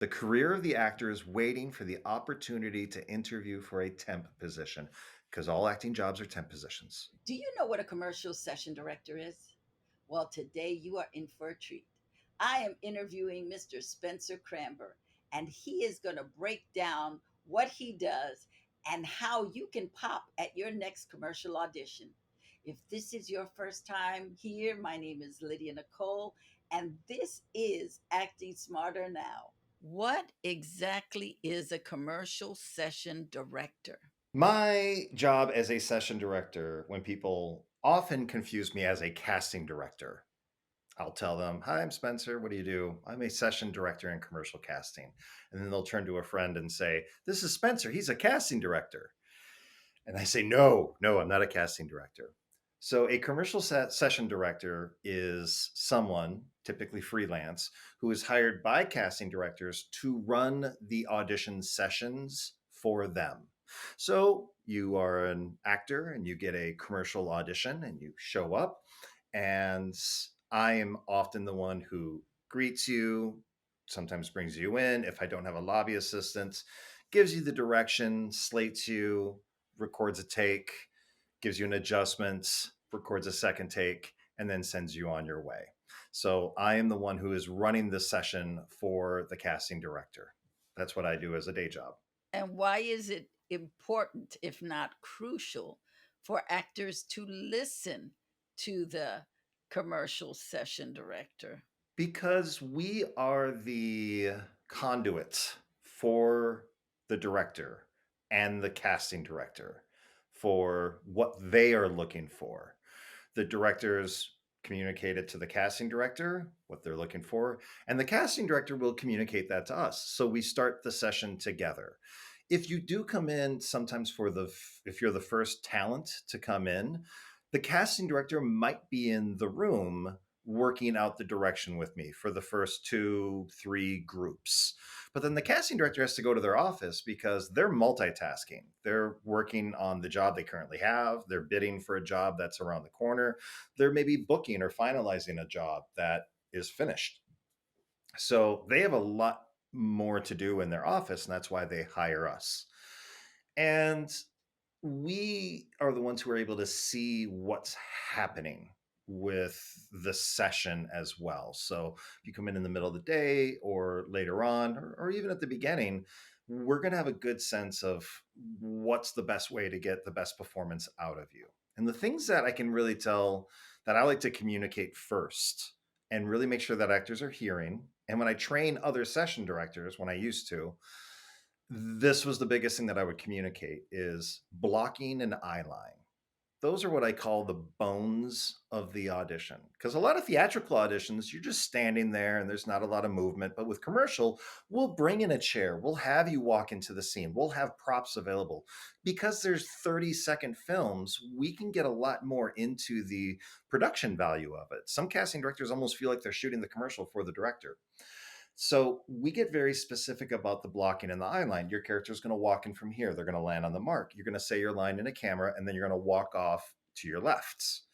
The career of the actor is waiting for the opportunity to interview for a temp position because all acting jobs are temp positions. Do you know what a commercial session director is? Well, today you are in for a treat. I am interviewing Mr. Spencer Kramber, and he is going to break down what he does and how you can pop at your next commercial audition. If this is your first time here, my name is Lydia Nicole, and this is Acting Smarter Now. What exactly is a commercial session director? My job as a session director, when people often confuse me as a casting director, I'll tell them, "Hi, I'm Spencer. What do you do?" "I'm a session director in commercial casting." And then they'll turn to a friend and say, "This is Spencer. He's a casting director." And I say, "No, no, I'm not a casting director." So a commercial session director is someone, typically freelance, who is hired by casting directors to run the audition sessions for them. So you are an actor and you get a commercial audition and you show up, and I am often the one who greets you, sometimes brings you in. If I don't have a lobby assistant, gives you the direction, slates you, records a take, gives you an adjustment, records a second take, and then sends you on your way. So I am the one who is running the session for the casting director. That's what I do as a day job. And why is it important, if not crucial, for actors to listen to the commercial session director? Because we are the conduit for the director and the casting director for what they are looking for. The directors communicate it to the casting director, what they're looking for, and the casting director will communicate that to us. So we start the session together. If you do come in sometimes if you're the first talent to come in, the casting director might be in the room working out the direction with me for the first two, three groups. But then the casting director has to go to their office because they're multitasking. They're working on the job they currently have. They're bidding for a job that's around the corner. They're maybe booking or finalizing a job that is finished. So they have a lot more to do in their office, and that's why they hire us. And we are the ones who are able to see what's happening with the session as well. So if you come in the middle of the day or later on, or even at the beginning, we're going to have a good sense of what's the best way to get the best performance out of you. And the things that I can really tell that I like to communicate first and really make sure that actors are hearing. And when I train other session directors, when I used to, this was the biggest thing that I would communicate is blocking and eye line. Those are what I call the bones of the audition. Because a lot of theatrical auditions, you're just standing there and there's not a lot of movement. But with commercial, we'll bring in a chair. We'll have you walk into the scene. We'll have props available. Because there's 30-second films, we can get a lot more into the production value of it. Some casting directors almost feel like they're shooting the commercial for the director. So we get very specific about the blocking and the eye line. Your character is going to walk in from here. They're going to land on the mark. You're going to say your line in a camera, and then you're going to walk off to your lefts.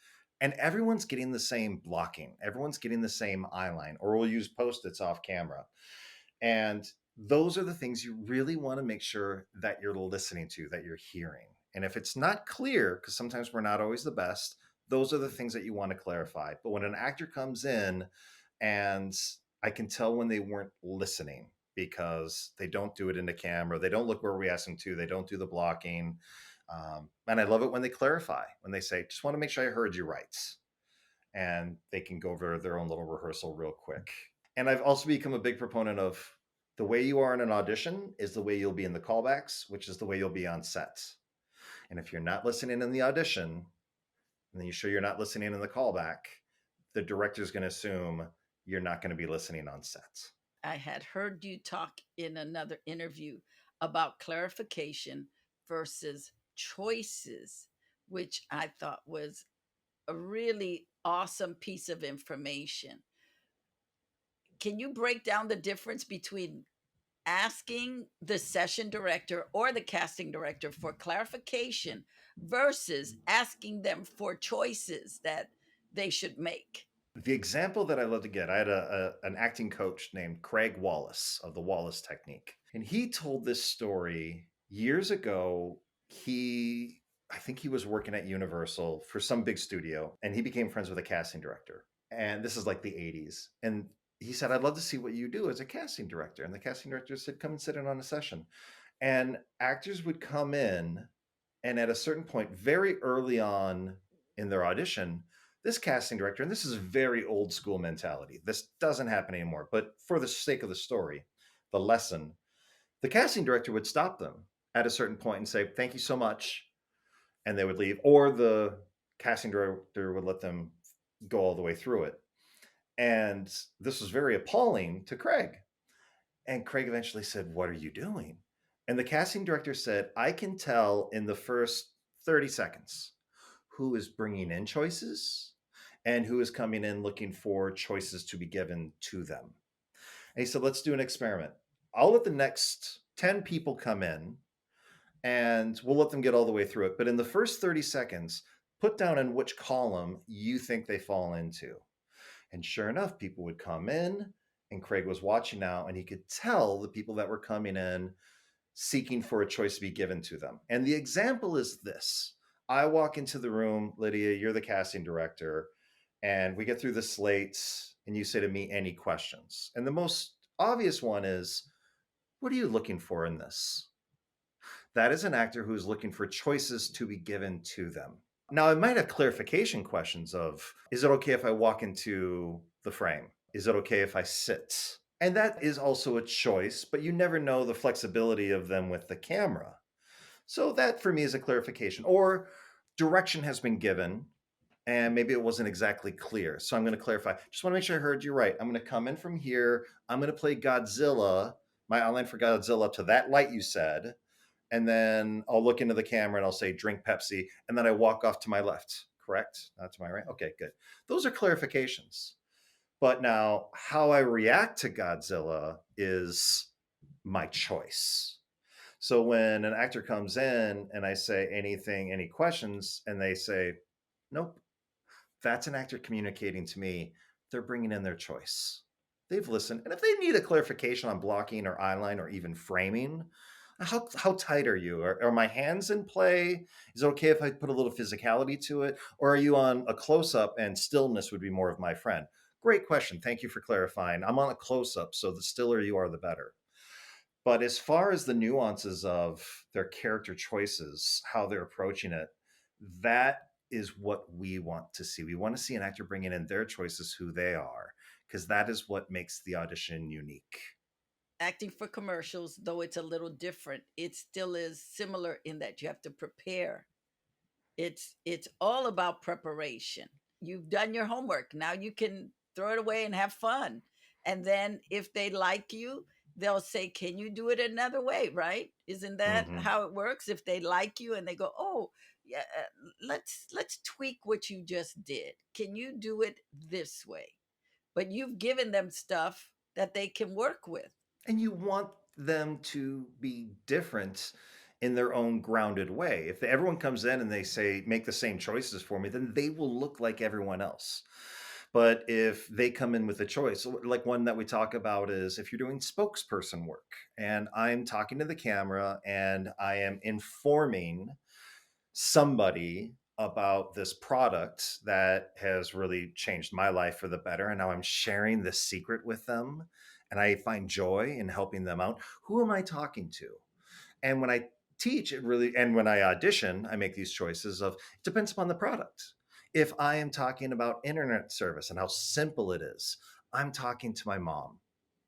And everyone's getting the same blocking. Everyone's getting the same eye line, or we'll use post-its off camera. And those are the things you really want to make sure that you're listening to, that you're hearing. And if it's not clear, because sometimes we're not always the best, those are the things that you want to clarify. But when an actor comes in and I can tell when they weren't listening because they don't do it in the camera. They don't look where we ask them to. They don't do the blocking. And I love it when they clarify, when they say, just want to make sure I heard you right. And they can go over their own little rehearsal real quick. And I've also become a big proponent of the way you are in an audition is the way you'll be in the callbacks, which is the way you'll be on set. And if you're not listening in the audition, and then you show you're not listening in the callback, the director's going to assume you're not going to be listening on set. I had heard you talk in another interview about clarification versus choices, which I thought was a really awesome piece of information. Can you break down the difference between asking the session director or the casting director for clarification versus asking them for choices that they should make? The example that I love to get, I had an acting coach named Craig Wallace of the Wallace Technique. And he told this story years ago. I think he was working at Universal for some big studio, and he became friends with a casting director. And this is like the 80s. And he said, I'd love to see what you do as a casting director. And the casting director said, come and sit in on a session. And actors would come in, and at a certain point, very early on in their audition, this casting director, and this is very old school mentality, this doesn't happen anymore, but for the sake of the story, the lesson, the casting director would stop them at a certain point and say, thank you so much. And they would leave, or the casting director would let them go all the way through it. And this was very appalling to Craig. And Craig eventually said, what are you doing? And the casting director said, I can tell in the first 30 seconds who is bringing in choices and who is coming in looking for choices to be given to them. And he said, let's do an experiment. I'll let the next 10 people come in and we'll let them get all the way through it. But in the first 30 seconds, put down in which column you think they fall into. And sure enough, people would come in, and Craig was watching now, and he could tell the people that were coming in seeking for a choice to be given to them. And the example is this. I walk into the room, Lydia, you're the casting director, and we get through the slates, and you say to me, any questions? And the most obvious one is, what are you looking for in this? That is an actor who is looking for choices to be given to them. Now, I might have clarification questions of, is it okay if I walk into the frame? Is it okay if I sit? And that is also a choice, but you never know the flexibility of them with the camera. So that for me is a clarification. Or direction has been given and maybe it wasn't exactly clear. So I'm going to clarify. Just want to make sure I heard you right. I'm going to come in from here. I'm going to play Godzilla, my outline for Godzilla to that light you said. And then I'll look into the camera and I'll say, drink Pepsi. And then I walk off to my left, correct? Not to my right? Okay, good. Those are clarifications. But now how I react to Godzilla is my choice. So when an actor comes in and I say anything, any questions, and they say, nope, that's an actor communicating to me they're bringing in their choice. They've listened. And if they need a clarification on blocking or eyeline or even framing, how tight are you? Are my hands in play? Is it okay if I put a little physicality to it? Or are you on a close up and stillness would be more of my friend? Great question. Thank you for clarifying. I'm on a close up, so the stiller you are, the better. But as far as the nuances of their character choices, how they're approaching it, that is what we want to see. We want to see an actor bringing in their choices, who they are, because that is what makes the audition unique. Acting for commercials, though it's a little different, it still is similar in that you have to prepare. It's all about preparation. You've done your homework. Now you can throw it away and have fun. And then if they like you, they'll say, "Can you do it another way?" Right? Isn't that Mm-hmm. how it works? If they like you and they go, "Oh, yeah, let's tweak what you just did. Can you do it this way?" But you've given them stuff that they can work with. And you want them to be different in their own grounded way. If everyone comes in and they say, make the same choices for me, then they will look like everyone else. But if they come in with a choice, like one that we talk about is if you're doing spokesperson work and I'm talking to the camera and I am informing somebody about this product that has really changed my life for the better. And now I'm sharing this secret with them and I find joy in helping them out. Who am I talking to? And when I teach it really, and when I audition, I make these choices of, it depends upon the product. If I am talking about internet service and how simple it is, I'm talking to my mom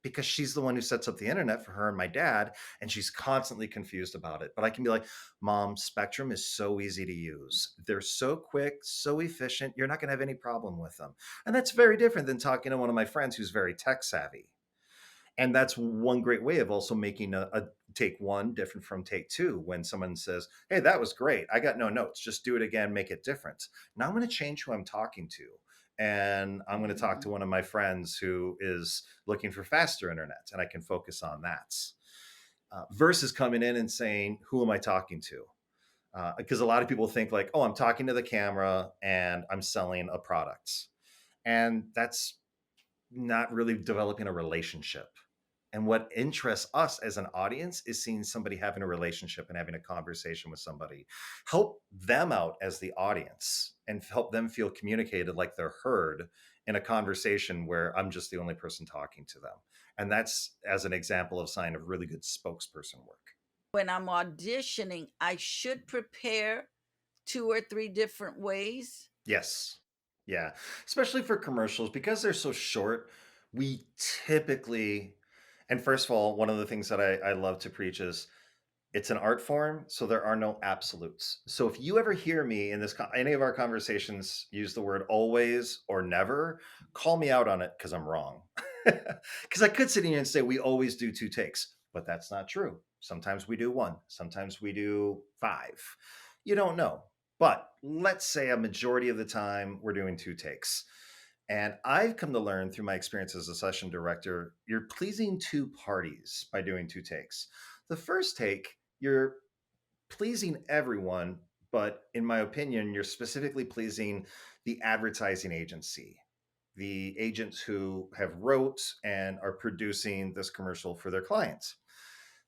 because she's the one who sets up the internet for her and my dad, and she's constantly confused about it. But I can be like, Mom, Spectrum is so easy to use. They're so quick, so efficient. You're not going to have any problem with them. And that's very different than talking to one of my friends who's very tech savvy. And that's one great way of also making a take one different from take two. When someone says, hey, that was great, I got no notes, just do it again, make it different. Now I'm going to change who I'm talking to, and I'm going to talk to Mhm. one of my friends who is looking for faster internet, and I can focus on that, versus coming in and saying, who am I talking to? Because a lot of people think like, oh, I'm talking to the camera and I'm selling a product. And that's not really developing a relationship. And what interests us as an audience is seeing somebody having a relationship and having a conversation with somebody. Help them out as the audience and help them feel communicated like they're heard in a conversation where I'm just the only person talking to them. And that's as an example of sign of really good spokesperson work. When I'm auditioning, I should prepare 2 or 3 different ways. Yes. Yeah. Especially for commercials because they're so short. We typically, and first of all, one of the things that I love to preach is it's an art form, so there are no absolutes. So if you ever hear me in any of our conversations use the word always or never, call me out on it because I'm wrong. Because I could sit here and say we always do 2 takes, but that's not true. Sometimes we do 1, sometimes we do 5. You don't know. But let's say a majority of the time we're doing 2 takes. And I've come to learn through my experience as a session director, you're pleasing 2 parties by doing 2 takes. The first take, you're pleasing everyone, but in my opinion, you're specifically pleasing the advertising agency, the agents who have wrote and are producing this commercial for their clients.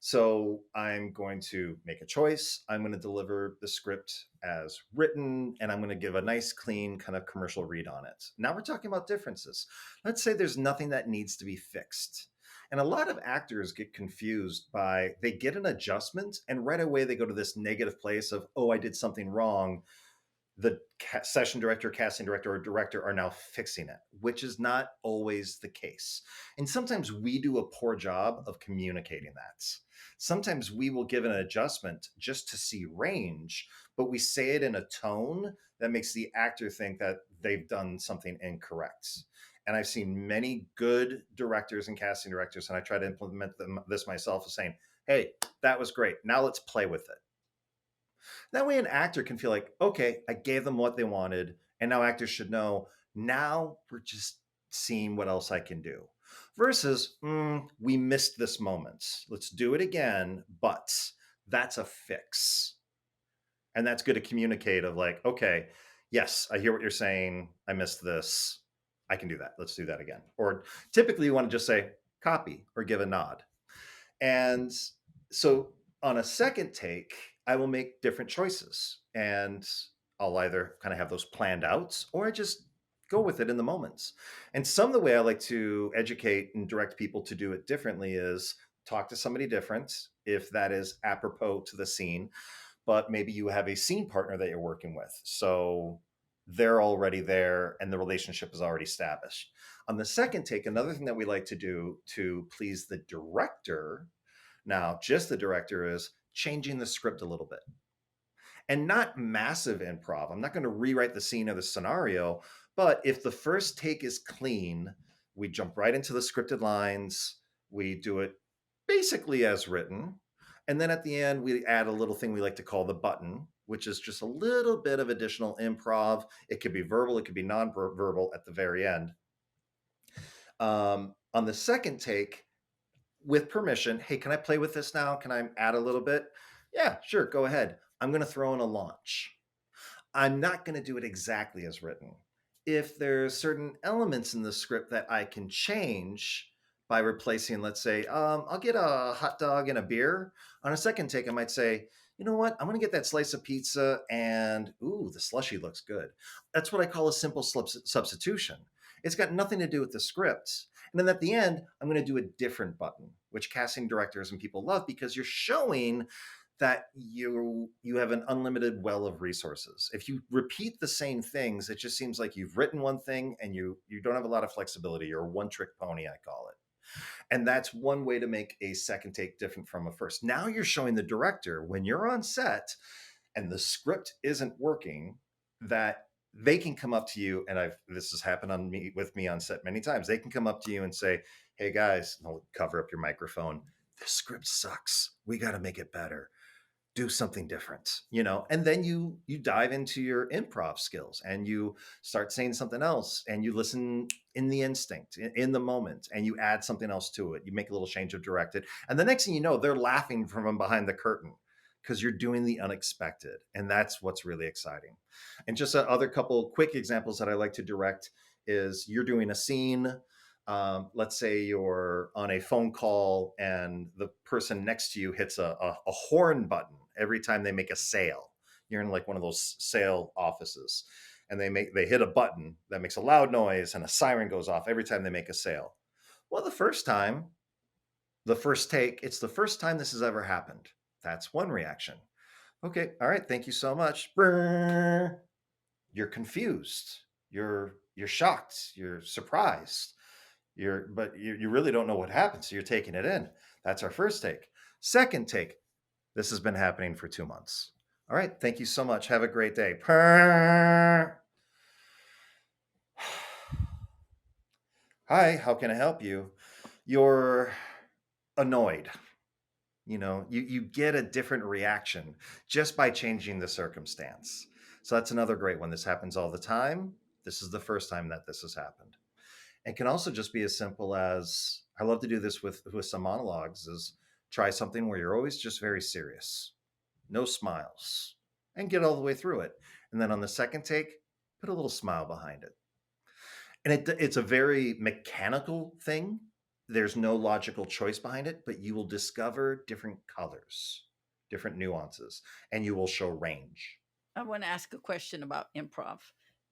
So I'm going to make a choice. I'm going to deliver the script as written, and I'm going to give a nice, clean kind of commercial read on it. Now we're talking about differences. Let's say there's nothing that needs to be fixed. And a lot of actors get confused by they get an adjustment and right away they go to this negative place of, oh, I did something wrong. The session director, casting director, or director are now fixing it, which is not always the case. And sometimes we do a poor job of communicating that. Sometimes we will give an adjustment just to see range, but we say it in a tone that makes the actor think that they've done something incorrect. And I've seen many good directors and casting directors, and I try to implement this myself, of saying, hey, that was great. Now let's play with it. That way, an actor can feel like, okay, I gave them what they wanted. And now actors should know, now we're just seeing what else I can do. Versus, we missed this moment. Let's do it again. But that's a fix. And that's good to communicate of like, okay, yes, I hear what you're saying. I missed this. I can do that. Let's do that again. Or typically you want to just say copy or give a nod. And so on a second take, I will make different choices and I'll either kind of have those planned out or I just go with it in the moments. And some of the way I like to educate and direct people to do it differently is talk to somebody different if that is apropos to the scene, but maybe you have a scene partner that you're working with. So they're already there and the relationship is already established. On the second take, another thing that we like to do to please the director, now just the director, is changing the script a little bit. And not massive improv. I'm not going to rewrite the scene or the scenario, but if the first take is clean, we jump right into the scripted lines, we do it basically as written. And then at the end, we add a little thing we like to call the button, which is just a little bit of additional improv. It could be verbal, it could be non-verbal at the very end. On the second take, with permission, hey, can I play with this now? Can I add a little bit? Yeah, sure, go ahead. I'm going to throw in a launch. I'm not going to do it exactly as written. If there's certain elements in the script that I can change by replacing, let's say, I'll get a hot dog and a beer. On a second take, I might say, you know what? I'm going to get that slice of pizza and, ooh, the slushy looks good. That's what I call a simple substitution. It's got nothing to do with the script. And then at the end, I'm going to do a different button, which casting directors and people love because you're showing that you have an unlimited well of resources. If you repeat the same things, it just seems like you've written one thing and you don't have a lot of flexibility. You're a one-trick pony, I call it. And that's one way to make a second take different from a first. Now you're showing the director when you're on set and the script isn't working, that they can come up to you, and this has happened with me on set many times. They can come up to you and say, hey guys, I'll cover up your microphone. The script sucks. We got to make it better. Do something different, and then you dive into your improv skills and you start saying something else and you listen in the instinct in the moment and you add something else to it. You make a little change of directed, and the next thing you know, they're laughing from behind the curtain because you're doing the unexpected, and that's what's really exciting. And just other couple quick examples that I like to direct is you're doing a scene. Let's say you're on a phone call and the person next to you hits a horn button every time they make a sale. You're in like one of those sale offices, and they hit a button that makes a loud noise and a siren goes off every time they make a sale. Well, the first take, it's the first time this has ever happened. That's one reaction. Okay, all right, thank you so much. You're confused. You're shocked. You're surprised. You really don't know what happened, so you're taking it in. That's our first take. Second take, this has been happening for 2 months. All right, thank you so much. Have a great day. Hi, how can I help you? You're annoyed. You get a different reaction just by changing the circumstance. So that's another great one. This happens all the time. This is the first time that this has happened. It can also just be as simple as, I love to do this with some monologues, is try something where you're always just very serious, no smiles, and get all the way through it. And then on the second take, put a little smile behind it. And it's a very mechanical thing. There's no logical choice behind it, but you will discover different colors, different nuances, and you will show range. I want to ask a question about improv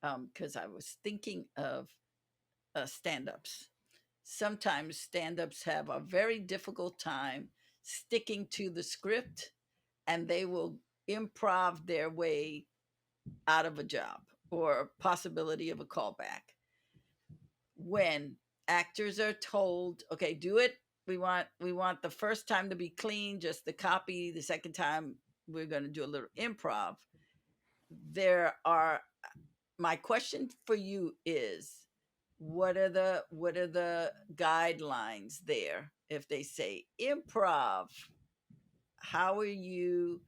because I was thinking of stand ups. Sometimes stand ups have a very difficult time sticking to the script and they will improv their way out of a job or possibility of a callback. When actors are told, okay, do it. We want the first time to be clean, just the copy. The second time we're going to do a little improv. There are My question for you is what are the guidelines there if they say improv? How are you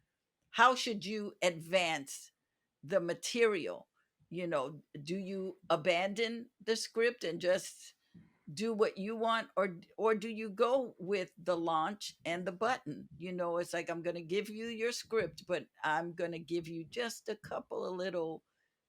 how should you advance the material? Do you abandon the script and just do what you want, or do you go with the launch and the button? It's like, I'm going to give you your script, but I'm going to give you just a couple of little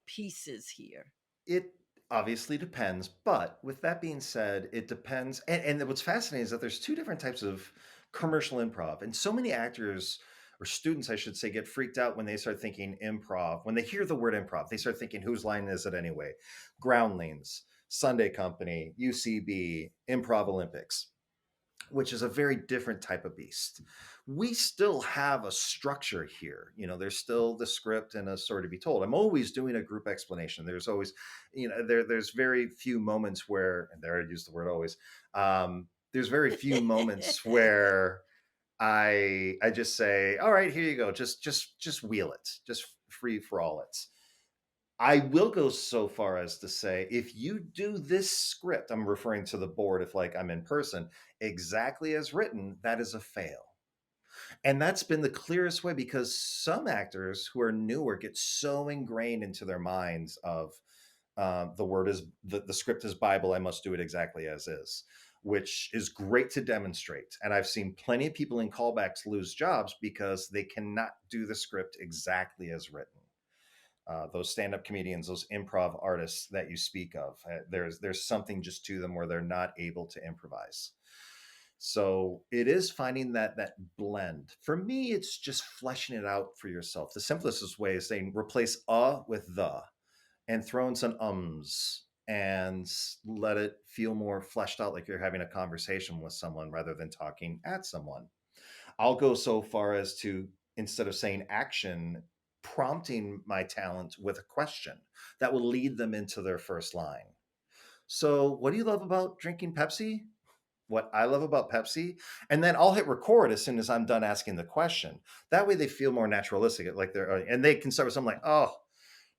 pieces here. It obviously depends, but with that being said, it depends. And what's fascinating is that there's two different types of commercial improv, and so many actors or students, I should say, get freaked out when they start thinking improv. When they hear the word improv, they start thinking, whose line is it anyway? Groundlings, Sunday Company, UCB, Improv Olympics, which is a very different type of beast. We still have a structure here. There's still the script and a story to be told. I'm always doing a group explanation. There's always, there's very few moments where, and there I use the word always. There's very few moments where I just say, all right, here you go. Just wheel it. Just free for all it. I will go so far as to say, if you do this script, I'm referring to the board, if like I'm in person, exactly as written, that is a fail. And that's been the clearest way, because some actors who are newer get so ingrained into their minds of the word is the script is Bible. I must do it exactly as is, which is great to demonstrate. And I've seen plenty of people in callbacks lose jobs because they cannot do the script exactly as written. Those stand-up comedians, those improv artists that you speak of, there's something just to them where they're not able to improvise. So it is finding that blend. For me, it's just fleshing it out for yourself. The simplest way is saying replace with the, and throw in some ums and let it feel more fleshed out, like you're having a conversation with someone rather than talking at someone. I'll go so far as to, instead of saying action, prompting my talent with a question that will lead them into their first line. So, what do you love about drinking Pepsi? What I love about Pepsi. And then I'll hit record as soon as I'm done asking the question. That way they feel more naturalistic, like and they can start with something like, oh,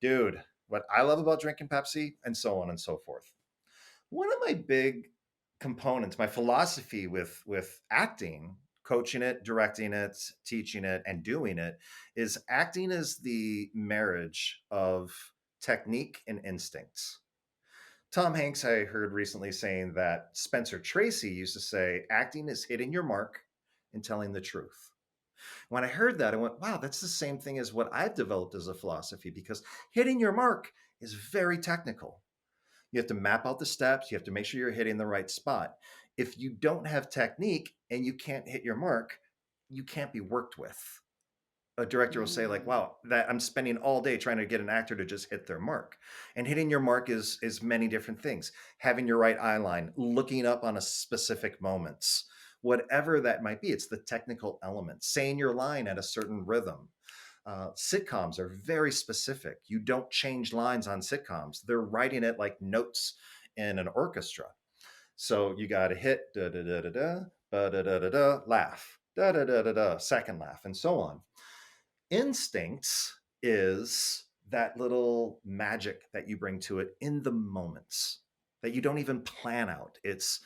dude, what I love about drinking Pepsi, and so on and so forth. One of my big components, my philosophy with acting, coaching it, directing it, teaching it, and doing it, is acting is the marriage of technique and instincts. Tom Hanks, I heard recently saying that Spencer Tracy used to say, acting is hitting your mark and telling the truth. When I heard that, I went, wow, that's the same thing as what I've developed as a philosophy, because hitting your mark is very technical. You have to map out the steps. You have to make sure you're hitting the right spot. If you don't have technique and you can't hit your mark, you can't be worked with. A director will say like, Mm. wow, that I'm spending all day trying to get an actor to just hit their mark. And hitting your mark is many different things. Having your right eye line, looking up on a specific moments, whatever that might be. It's the technical element, saying your line at a certain rhythm. Sitcoms are very specific. You don't change lines on sitcoms. They're writing it like notes in an orchestra. So you got to hit da da da da da, ba da da da da, laugh, da da da da da, second laugh, and so on. Instincts is that little magic that you bring to it in the moments that you don't even plan out. It's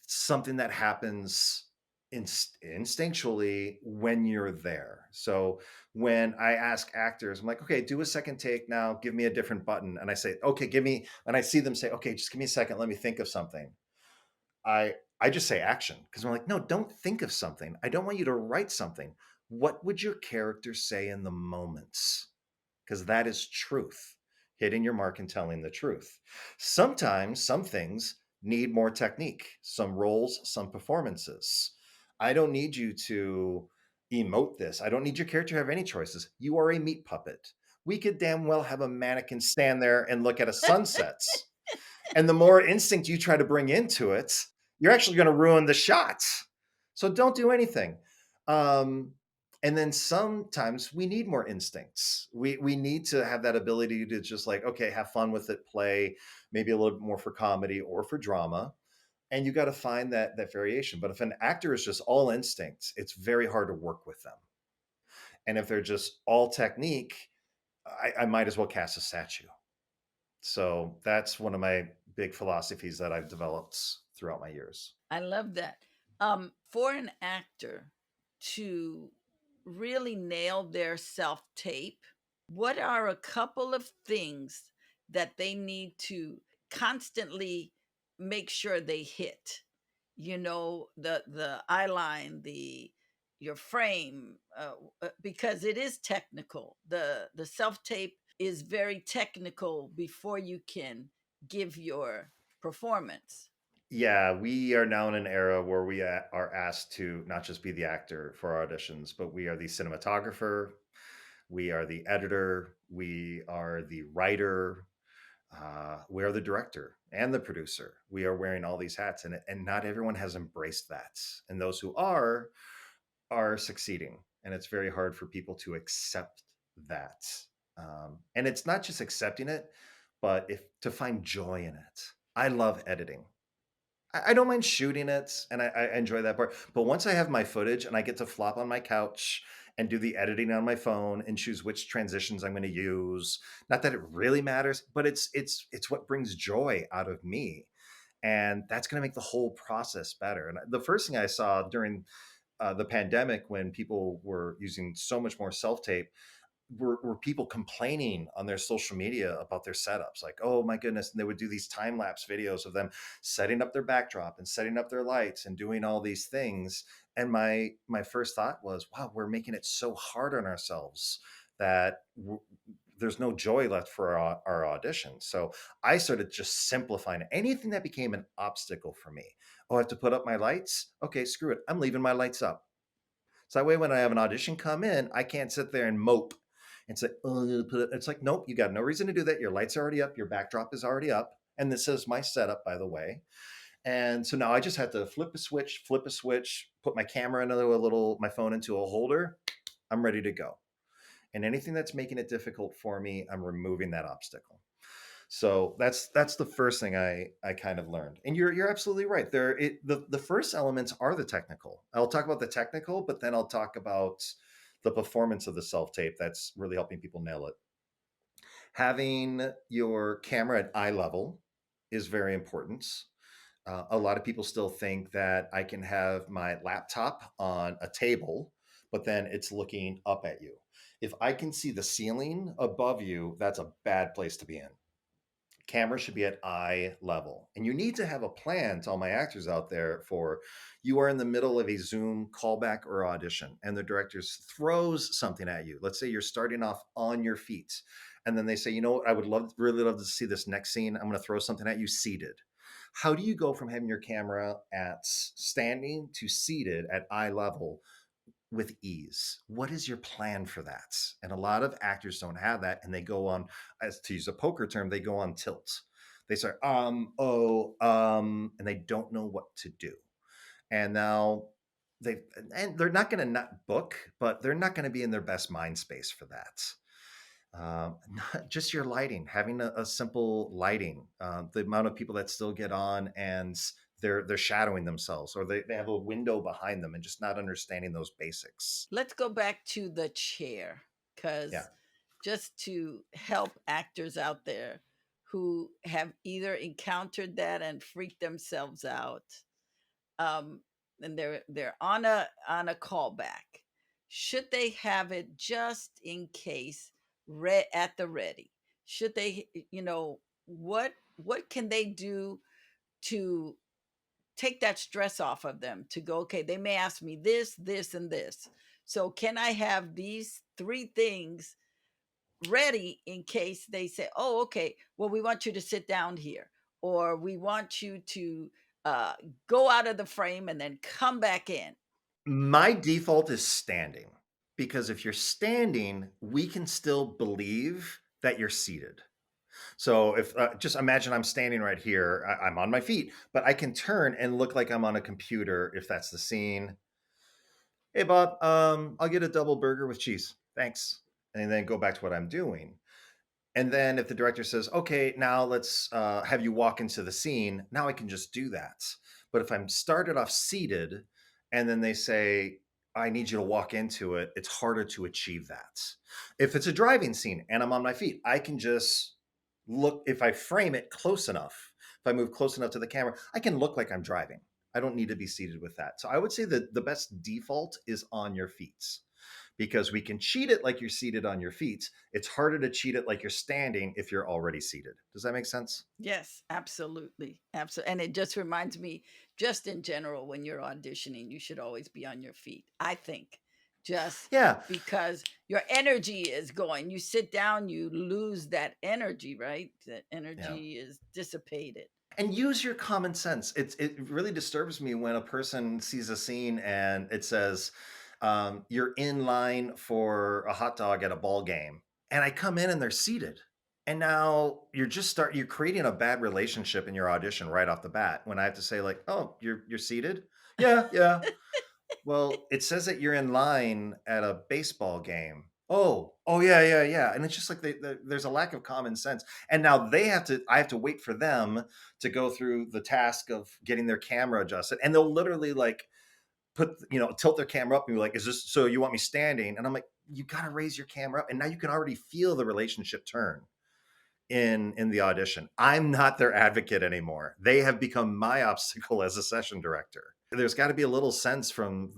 something that happens instinctually when you're there. So when I ask actors, I'm like, okay, do a second take now, give me a different button. And I say, okay, give me, and I see them say, okay, just give me a second, let me think of something. I just say action because I'm like, no, don't think of something. I don't want you to write something. What would your character say in the moments? Because that is truth, hitting your mark and telling the truth. Sometimes some things need more technique, some roles, some performances. I don't need you to emote this. I don't need your character to have any choices. You are a meat puppet. We could damn well have a mannequin stand there and look at a sunset. And the more instinct you try to bring into it, you're actually going to ruin the shot. So don't do anything. Um, and then sometimes we need more instincts. We need to have that ability to just like, okay, have fun with it, play, maybe a little bit more for comedy or for drama. And you got to find that variation. But if an actor is just all instincts, it's very hard to work with them. And if they're just all technique, I might as well cast a statue. So that's one of my big philosophies that I've developed throughout my years. I love that. For an actor to really nail their self tape, what are a couple of things that they need to constantly make sure they hit? You know, the eye line, the your frame, because it is technical. The self tape is very technical before you can give your performance. Yeah, we are now in an era where we are asked to not just be the actor for our auditions, but we are the cinematographer, we are the editor, we are the writer, we are the director and the producer. We are wearing all these hats, and not everyone has embraced that. And those who are succeeding, and it's very hard for people to accept that. And it's not just accepting it, but if to find joy in it. I love editing. I don't mind shooting it, and I enjoy that part. But once I have my footage and I get to flop on my couch and do the editing on my phone and choose which transitions I'm going to use, not that it really matters, but it's what brings joy out of me, and that's going to make the whole process better. And the first thing I saw during the pandemic, when people were using so much more self tape, were people complaining on their social media about their setups, like, oh my goodness. And they would do these time lapse videos of them setting up their backdrop and setting up their lights and doing all these things. And my first thought was, wow, we're making it so hard on ourselves that there's no joy left for our auditions. So I started just simplifying it. Anything that became an obstacle for me. Oh, I have to put up my lights. Okay, screw it, I'm leaving my lights up. So that way, when I have an audition come in, I can't sit there and mope and say, "Oh, put it." It's like, nope, you got no reason to do that. Your lights are already up. Your backdrop is already up. And this is my setup, by the way. And so now I just have to flip a switch, put my camera into my phone into a holder. I'm ready to go. And anything that's making it difficult for me, I'm removing that obstacle. So that's the first thing I kind of learned. And you're absolutely right. The first elements are the technical. I'll talk about the technical, but then I'll talk about the performance of the self tape that's really helping people nail it. Having your camera at eye level is very important. A lot of people still think that I can have my laptop on a table, but then it's looking up at you. If I can see the ceiling above you, that's a bad place to be in. Camera should be at eye level. And you need to have a plan, to all my actors out there, for you are in the middle of a Zoom callback or audition, and the director throws something at you. Let's say you're starting off on your feet, and then they say, you know what, I would really love to see this next scene. I'm going to throw something at you seated. How do you go from having your camera at standing to seated at eye level with ease? What is your plan for that? And a lot of actors don't have that, and they go on, as to use a poker term, they go on tilt. They start and they don't know what to do. And now they and they're not going to not book, but they're not going to be in their best mind space for that. Not just your lighting, having a simple lighting, the amount of people that still get on and they're shadowing themselves, or they have a window behind them and just not understanding those basics. Let's go back to the chair, Yeah. because just to help actors out there who have either encountered that and freaked themselves out, um, and they're on a callback. Should they have it just in case at the ready? Should they, what can they do to take that stress off of them, to go, okay, they may ask me this, this, and this. So can I have these three things ready in case they say, oh, okay, well, we want you to sit down here, or we want you to uh, go out of the frame and then come back in. My default is standing, because if you're standing, we can still believe that you're seated. So if just imagine I'm standing right here, I'm on my feet, but I can turn and look like I'm on a computer if that's the scene. Hey Bob, I'll get a double burger with cheese, thanks, and then go back to what I'm doing. And then if the director says, okay, now let's have you walk into the scene, now I can just do that. But if I'm started off seated and then they say, I need you to walk into it, it's harder to achieve that. If it's a driving scene and I'm on my feet, I can just look, if I frame it close enough, if I move close enough to the camera, I can look like I'm driving. I don't need to be seated with that. So I would say that the best default is on your feet, because we can cheat it like you're seated on your feet. It's harder to cheat it like you're standing if you're already seated. Does that make sense? Yes, absolutely. Absolutely. And it just reminds me, just in general, when you're auditioning, you should always be on your feet, I think, just Yeah. because your energy is going. You sit down, you lose that energy, right? That Yeah. energy is dissipated. And use your common sense. It really disturbs me when a person sees a scene and it says, you're in line for a hot dog at a ball game. And I come in and they're seated. And now you're creating a bad relationship in your audition right off the bat, when I have to say, like, oh, you're seated? Yeah, yeah. Well, it says that you're in line at a baseball game. Oh, yeah, yeah, yeah. And it's just like there's a lack of common sense. And now I have to wait for them to go through the task of getting their camera adjusted. And they'll literally like tilt their camera up and be like, is this so you want me standing? And I'm like, you got to raise your camera up. And now you can already feel the relationship turn in the audition. I'm not their advocate anymore. They have become my obstacle as a session director. There's got to be a little sense from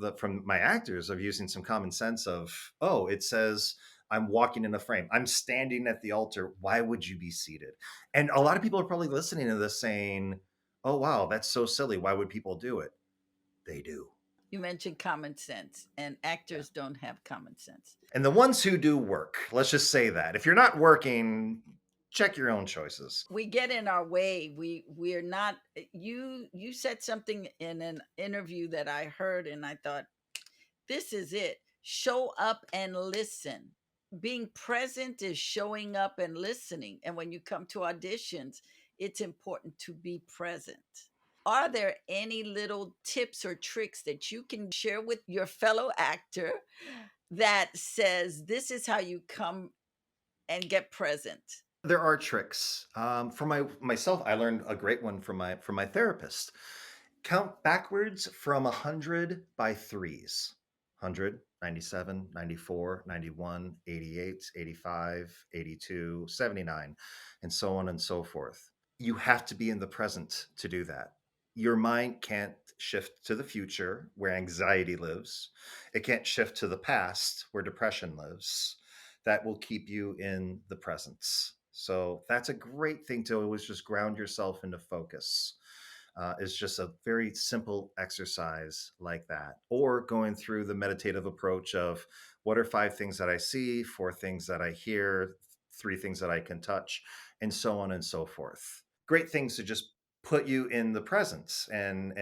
my actors of using some common sense of, oh, it says I'm walking in a frame, I'm standing at the altar, why would you be seated? And a lot of people are probably listening to this saying, oh wow, that's so silly, why would people do it? They do. You mentioned common sense, and Yeah. actors don't have common sense. And the ones who do work, let's just say that if you're not working, check your own choices. We get in our way. We're not. You said something in an interview that I heard, and I thought, this is it. Show up and listen. Being present is showing up and listening. And when you come to auditions, it's important to be present. Are there any little tips or tricks that you can share with your fellow actor that says this is how you come and get present? There are tricks. For myself, I learned a great one from my therapist. Count backwards from 100 by threes. 100, 97, 94, 91, 88, 85, 82, 79, and so on and so forth. You have to be in the present to do that. Your mind can't shift to the future where anxiety lives. It can't shift to the past where depression lives. That will keep you in the presence. So that's a great thing to always just ground yourself into focus. Is just a very simple exercise like that. Or going through the meditative approach of what are 5 things that I see, 4 things that I hear, 3 things that I can touch, and so on and so forth. Great things to just put you in the presence, and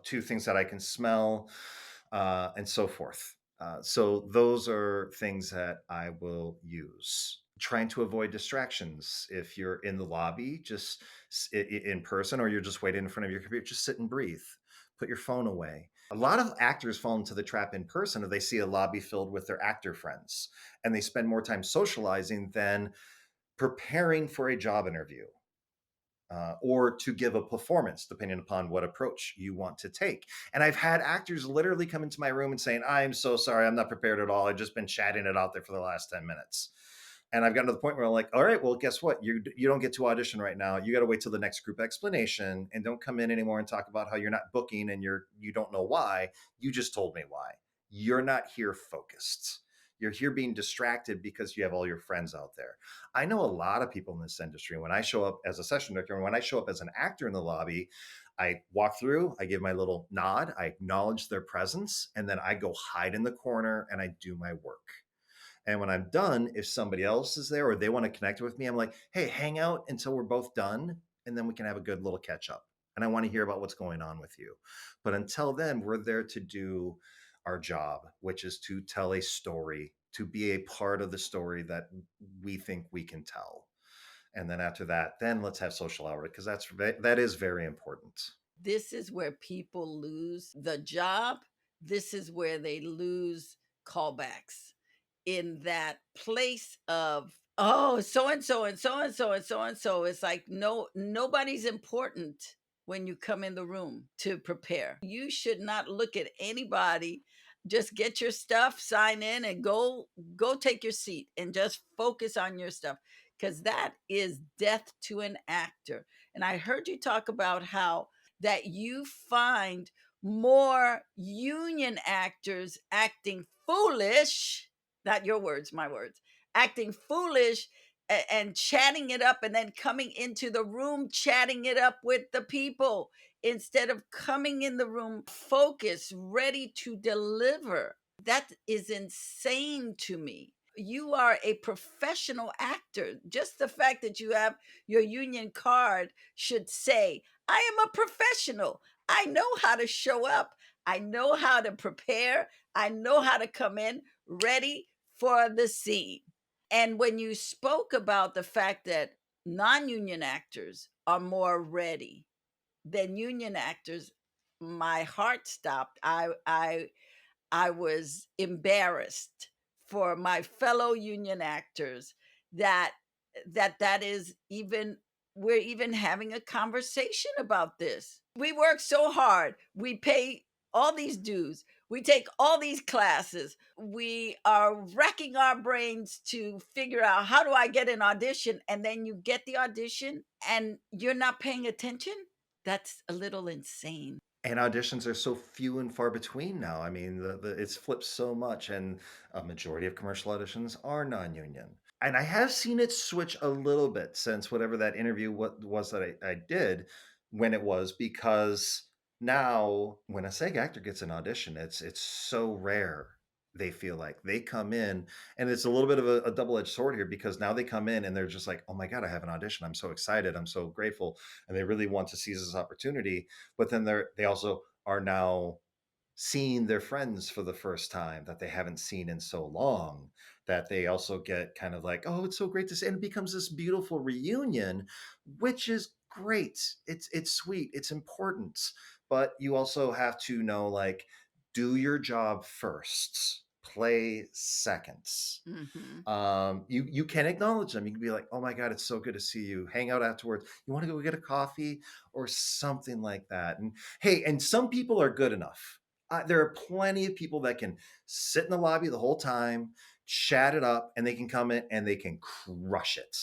2 things that I can smell, and so forth. So those are things that I will use. Trying to avoid distractions. If you're in the lobby, just in person, or you're just waiting in front of your computer, just sit and breathe. Put your phone away. A lot of actors fall into the trap in person if they see a lobby filled with their actor friends, and they spend more time socializing than preparing for a job interview, or to give a performance, depending upon what approach you want to take. And I've had actors literally come into my room and saying, "I'm so sorry, I'm not prepared at all. I've just been chatting it out there for the last 10 minutes." And I've gotten to the point where I'm like, "All right, well, guess what? You don't get to audition right now. You got to wait till the next group explanation, and don't come in anymore and talk about how you're not booking and you don't know why. You just told me why. You're not here focused. You're here being distracted because you have all your friends out there." I know a lot of people in this industry. When I show up as a session director, and when I show up as an actor in the lobby, I walk through, I give my little nod, I acknowledge their presence, and then I go hide in the corner and I do my work. And when I'm done, if somebody else is there or they want to connect with me, I'm like, "Hey, hang out until we're both done, and then we can have a good little catch up. And I want to hear about what's going on with you." But until then, we're there to do our job, which is to tell a story, to be a part of the story that we think we can tell. And then after that, then let's have social hour, because that is very important. This is where people lose the job. This is where they lose callbacks, in that place of, oh, so and so and so and so and so and so. It's like, no, nobody's important when you come in the room to prepare. You should not look at anybody. Just get your stuff, sign in, and go take your seat and just focus on your stuff, because that is death to an actor. And I heard you talk about how that you find more union actors acting foolish, not your words, my words, acting foolish, and chatting it up, and then coming into the room chatting it up with the people, instead of coming in the room focused, ready to deliver. That is insane to me. You are a professional actor. Just the fact that you have your union card should say, "I am a professional. I know how to show up. I know how to prepare. I know how to come in ready for the scene." And when you spoke about the fact that non union actors are more ready than union actors, my heart stopped. I was embarrassed for my fellow union actors, that that is even, we're even having a conversation about this. We work so hard. We pay all these dues. We take all these classes. We are racking our brains to figure out, how do I get an audition? And then you get the audition and you're not paying attention. That's a little insane. And auditions are so few and far between now. I mean, it's flipped so much, and a majority of commercial auditions are non-union. And I have seen it switch a little bit since whatever that interview what was that I did, when it was, because now when a SAG actor gets an audition, it's so rare. They feel like they come in, and it's a little bit of a double-edged sword here, because now they come in and they're just like, "Oh my God, I have an audition. I'm so excited. I'm so grateful." And they really want to seize this opportunity. But then they also are now seeing their friends for the first time that they haven't seen in so long, that they also get kind of like, "Oh, it's so great to see," and it becomes this beautiful reunion, which is great. It's sweet, it's important. But you also have to know, like, do your job first, play seconds. Hmm. You can acknowledge them. You can be like, "Oh my God, it's so good to see you." Hang out afterwards. You want to go get a coffee or something like that. And hey, and some people are good enough. There are plenty of people that can sit in the lobby the whole time, chat it up, and they can come in and they can crush it.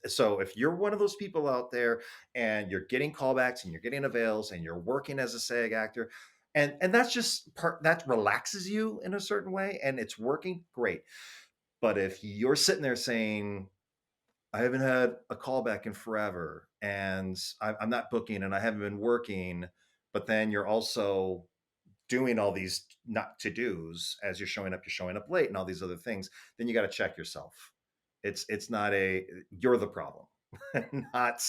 So if you're one of those people out there and you're getting callbacks and you're getting avails and you're working as a SAG actor, and that's just part that relaxes you in a certain way and it's working, great. But if you're sitting there saying, I haven't had a callback in forever, and I'm not booking, and I haven't been working. But then you're also doing all these not to dos as you're showing up late, and all these other things. Then you got to check yourself. It's not a you're the problem, not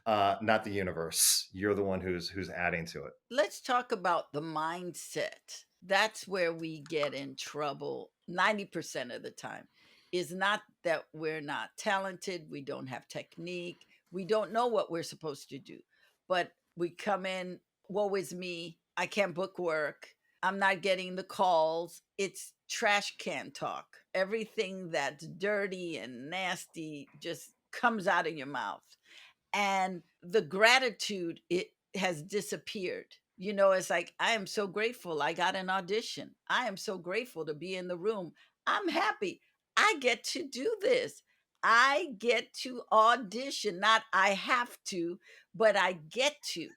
not the universe. You're the one who's adding to it. Let's talk about the mindset. That's where we get in trouble 90% of the time. Is not that we're not talented, we don't have technique, we don't know what we're supposed to do, but we come in, woe is me, I can't book work, I'm not getting the calls. It's trash can talk. Everything that's dirty and nasty just comes out of your mouth, and the gratitude, it has disappeared. It's like, I am so grateful I got an audition, I am so grateful to be in the room, I'm happy I get to do this, I get to audition, not I have to, but I get to.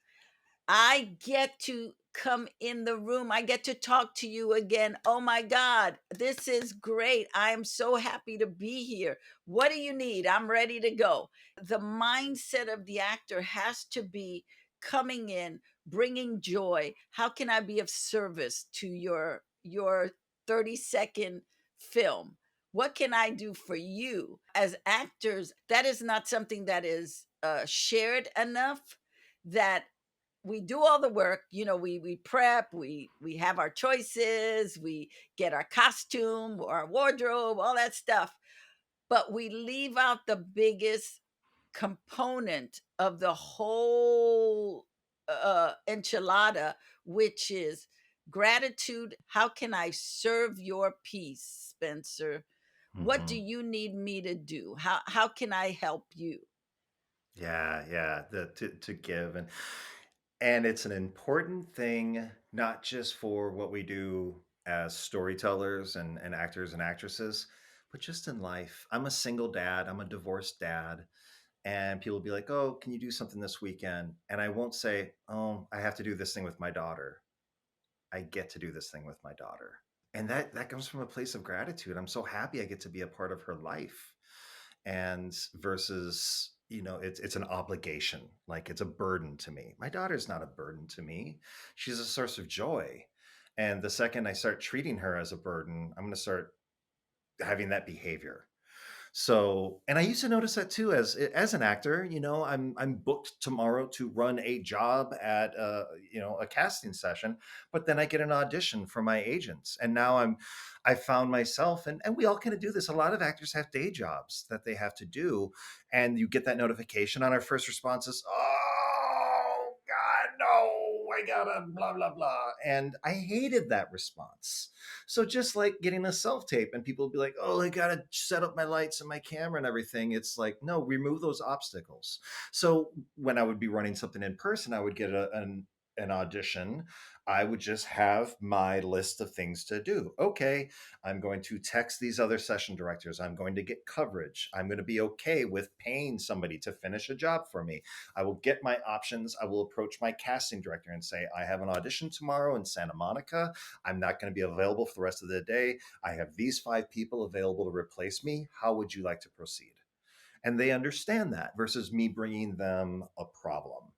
I get to come in the room. I get to talk to you again. Oh my God, this is great. I am so happy to be here. What do you need? I'm ready to go. The mindset of the actor has to be coming in, bringing joy. How can I be of service to your 30-second film? What can I do for you? As actors, that is not something that is shared enough, that we do all the work, we prep, we have our choices, we get our costume or our wardrobe, all that stuff, but we leave out the biggest component of the whole enchilada, which is gratitude. How can I serve your piece, Spencer? What do Hmm. you need me to do? How can I help you? Yeah, yeah. To give and it's an important thing, not just for what we do as storytellers and actors and actresses, but just in life. I'm a single dad. I'm a divorced dad. And people will be like, "Oh, can you do something this weekend?" And I won't say, "Oh, I have to do this thing with my daughter." I get to do this thing with my daughter. And that comes from a place of gratitude. I'm so happy I get to be a part of her life. And versus, it's an obligation, like it's a burden to me. My daughter's not a burden to me. She's a source of joy. And the second I start treating her as a burden, I'm going to start having that behavior. So, and I used to notice that too as an actor, I'm booked tomorrow to run a job at a casting session, but then I get an audition from my agents. And now I found myself, and we all kind of do this. A lot of actors have day jobs that they have to do, and you get that notification on our first responses, "Oh God, no, I gotta blah blah blah." And I hated that response. So just like getting a self tape, and people be like, "Oh, I gotta set up my lights and my camera and everything." It's like, no, remove those obstacles. So when I would be running something in person, I would get an audition. I would just have my list of things to do. Okay, I'm going to text these other session directors. I'm going to get coverage. I'm going to be okay with paying somebody to finish a job for me. I will get my options. I will approach my casting director and say, "I have an audition tomorrow in Santa Monica. I'm not going to be available for the rest of the day. I have these 5 people available to replace me. How would you like to proceed?" And they understand that versus me bringing them a problem.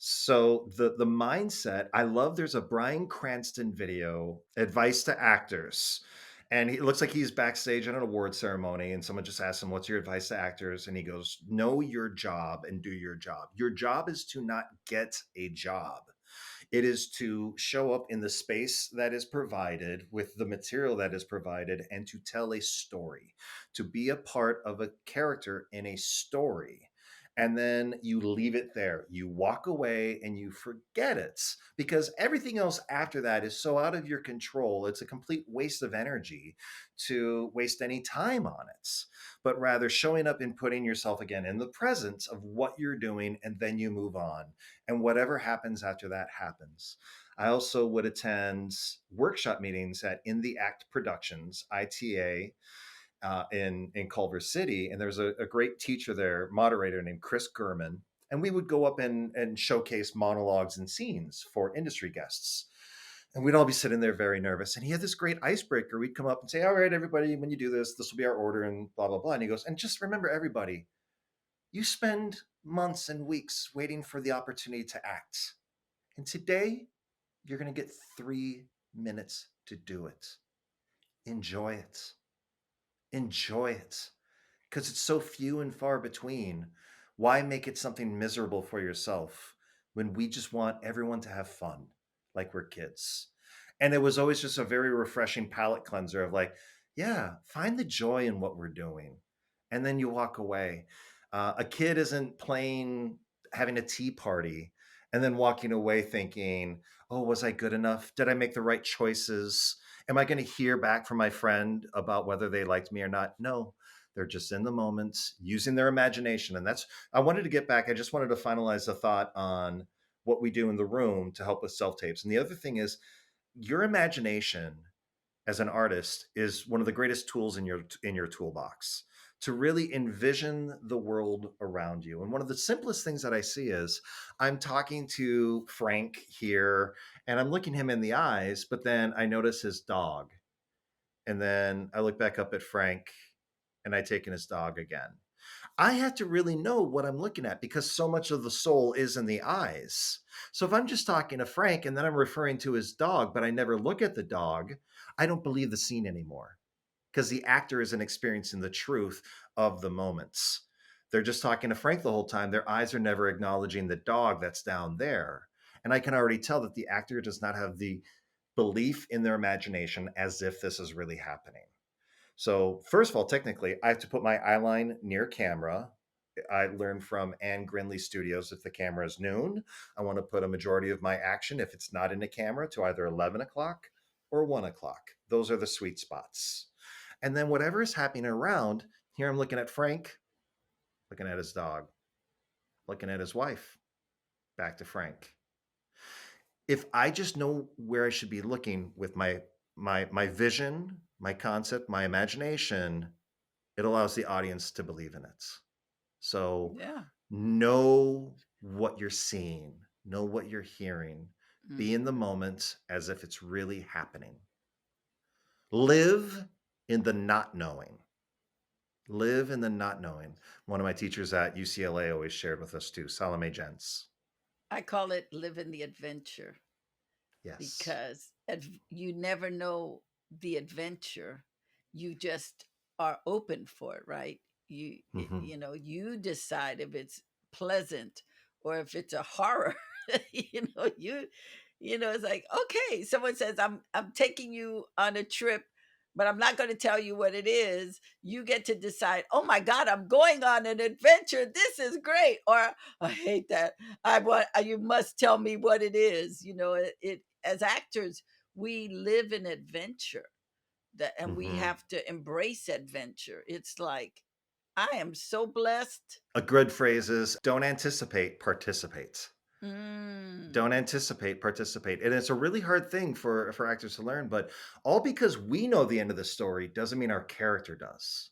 So the mindset, I love. There's a Bryan Cranston video, advice to actors. And it looks like he's backstage at an award ceremony, and someone just asked him, "What's your advice to actors?" And he goes, "Know your job and do your job. Your job is to not get a job. It is to show up in the space that is provided with the material that is provided and to tell a story, to be a part of a character in a story." And then you leave it there. You walk away and you forget it because everything else after that is so out of your control. It's a complete waste of energy to waste any time on it, but rather showing up and putting yourself again in the presence of what you're doing, and then you move on, and whatever happens after that happens. I also would attend workshop meetings at In the Act Productions, ITA, in Culver City, and there's a great teacher there, moderator named Chris Gurman, and we would go up and showcase monologues and scenes for industry guests. And we'd all be sitting there very nervous. And he had this great icebreaker. We'd come up and say, "All right, everybody, when you do this, this will be our order," and blah, blah, blah. And he goes, "And just remember, everybody, You spend months and weeks waiting for the opportunity to act. And today, you're going to get 3 minutes to do it. Enjoy it. Enjoy it. Because it's so few and far between. Why make it something miserable for yourself when we just want everyone to have fun like we're kids? And it was always just a very refreshing palate cleanser of like, yeah, find the joy in what we're doing. And then you walk away. A kid isn't playing, having a tea party, and then walking away thinking, oh, was I good enough? Did I make the right choices? Am I going to hear back from my friend about whether they liked me or not? No, they're just in the moment, using their imagination. And that's, I wanted to get back. I just wanted to finalize the thought on what we do in the room to help with self tapes. And the other thing is, your imagination as an artist is one of the greatest tools in your toolbox to really envision the world around you. And one of the simplest things that I see is I'm talking to Frank here and I'm looking him in the eyes, but then I notice his dog. And then I look back up at Frank and I take in his dog again. I have to really know what I'm looking at because so much of the soul is in the eyes. So if I'm just talking to Frank and then I'm referring to his dog, but I never look at the dog, I don't believe the scene anymore because the actor isn't experiencing the truth of the moments. They're just talking to Frank the whole time. Their eyes are never acknowledging the dog that's down there. And I can already tell that the actor does not have the belief in their imagination as if this is really happening. So first of all, technically, I have to put my eyeline near camera. I learned from Anne Grinley Studios, if the camera is noon, I want to put a majority of my action, if it's not in the camera, to either 11 o'clock or 1 o'clock. Those are the sweet spots. And then whatever is happening around, here I'm looking at Frank, looking at his dog, looking at his wife, back to Frank. If I just know where I should be looking with my vision, my concept, my imagination, it allows the audience to believe in it. So Yeah. know what you're seeing, know what you're hearing, be in the Mhm. moment as if it's really happening. Live in the not knowing. Live in the not knowing. One of my teachers at UCLA always shared with us too, Salome Jens. I call it living the adventure Yes. because you never know the adventure. You just are open for it, right? Mm-hmm. You know, you decide if it's pleasant or if it's a horror. you know, you know, it's like, okay, someone says I'm taking you on a trip, but I'm not going to tell you what it is. You get to decide, oh my God, I'm going on an adventure. This is great. Or I hate that. I want you must tell me what it is. You know, it as actors, we live in adventure that and we Mm-hmm. have to embrace adventure. It's like I am so blessed. A good phrase is don't anticipate, participate. Don't Mm. anticipate, participate. And it's a really hard thing for actors to learn, but all because we know the end of the story doesn't mean our character does.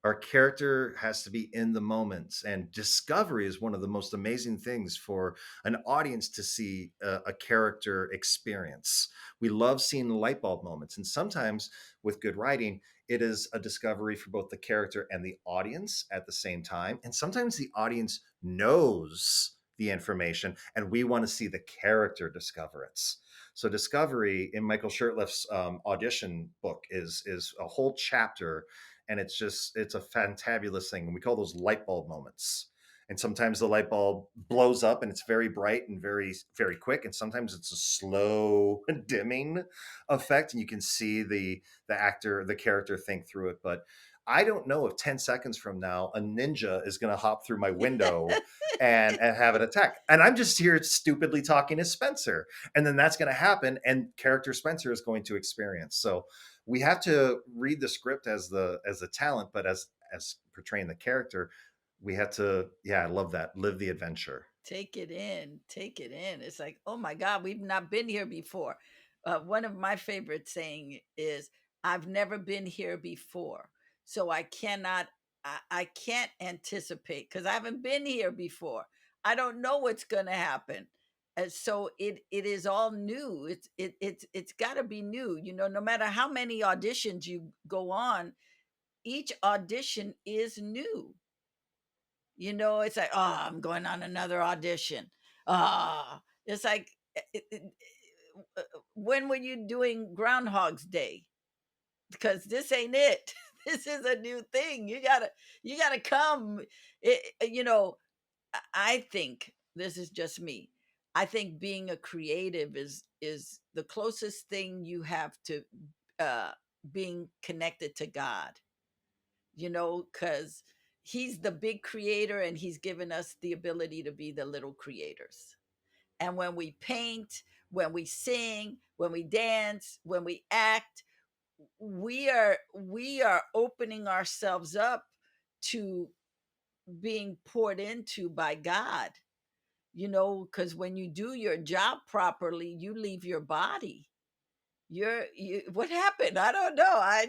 Our character has to be in the moments, and discovery is one of the most amazing things for an audience to see a character experience. We love seeing the light bulb moments, and sometimes with good writing it is a discovery for both the character and the audience at the same time, and sometimes the audience knows the information and we want to see the character discover it. So discovery in Michael Shurtleff's Audition book is a whole chapter, and it's a fantabulous thing. And we call those light bulb moments. And sometimes the light bulb blows up and it's very bright and very quick, and sometimes it's a slow dimming effect and you can see the character think through it. But I don't know if 10 seconds from now a ninja is going to hop through my window and have an attack, and I'm just here stupidly talking to Spencer, and then that's going to happen and character Spencer is going to experience. So we have to read the script as the talent, but as portraying the character, we have to, yeah, I love that, live the adventure. Take it in, take it in. It's like, oh my God, we've not been here before. One of my favorite saying is, "I've never been here before, so I cannot, I can't anticipate because I haven't been here before. I don't know what's going to happen." And so it is all new. It's got to be new. You know, no matter how many auditions you go on, each audition is new. It's like, oh, I'm going on another audition. Ah, it's like, when were you doing Groundhog's Day? Because this ain't it. This is a new thing. You gotta come. I think this is just me. I think being a creative is the closest thing you have to uh being connected to God, because he's the big creator and he's given us the ability to be the little creators. And when we paint, when we sing, when we dance, when we act, we are opening ourselves up to being poured into by God, because when you do your job properly, you leave your body. What happened? I don't know. I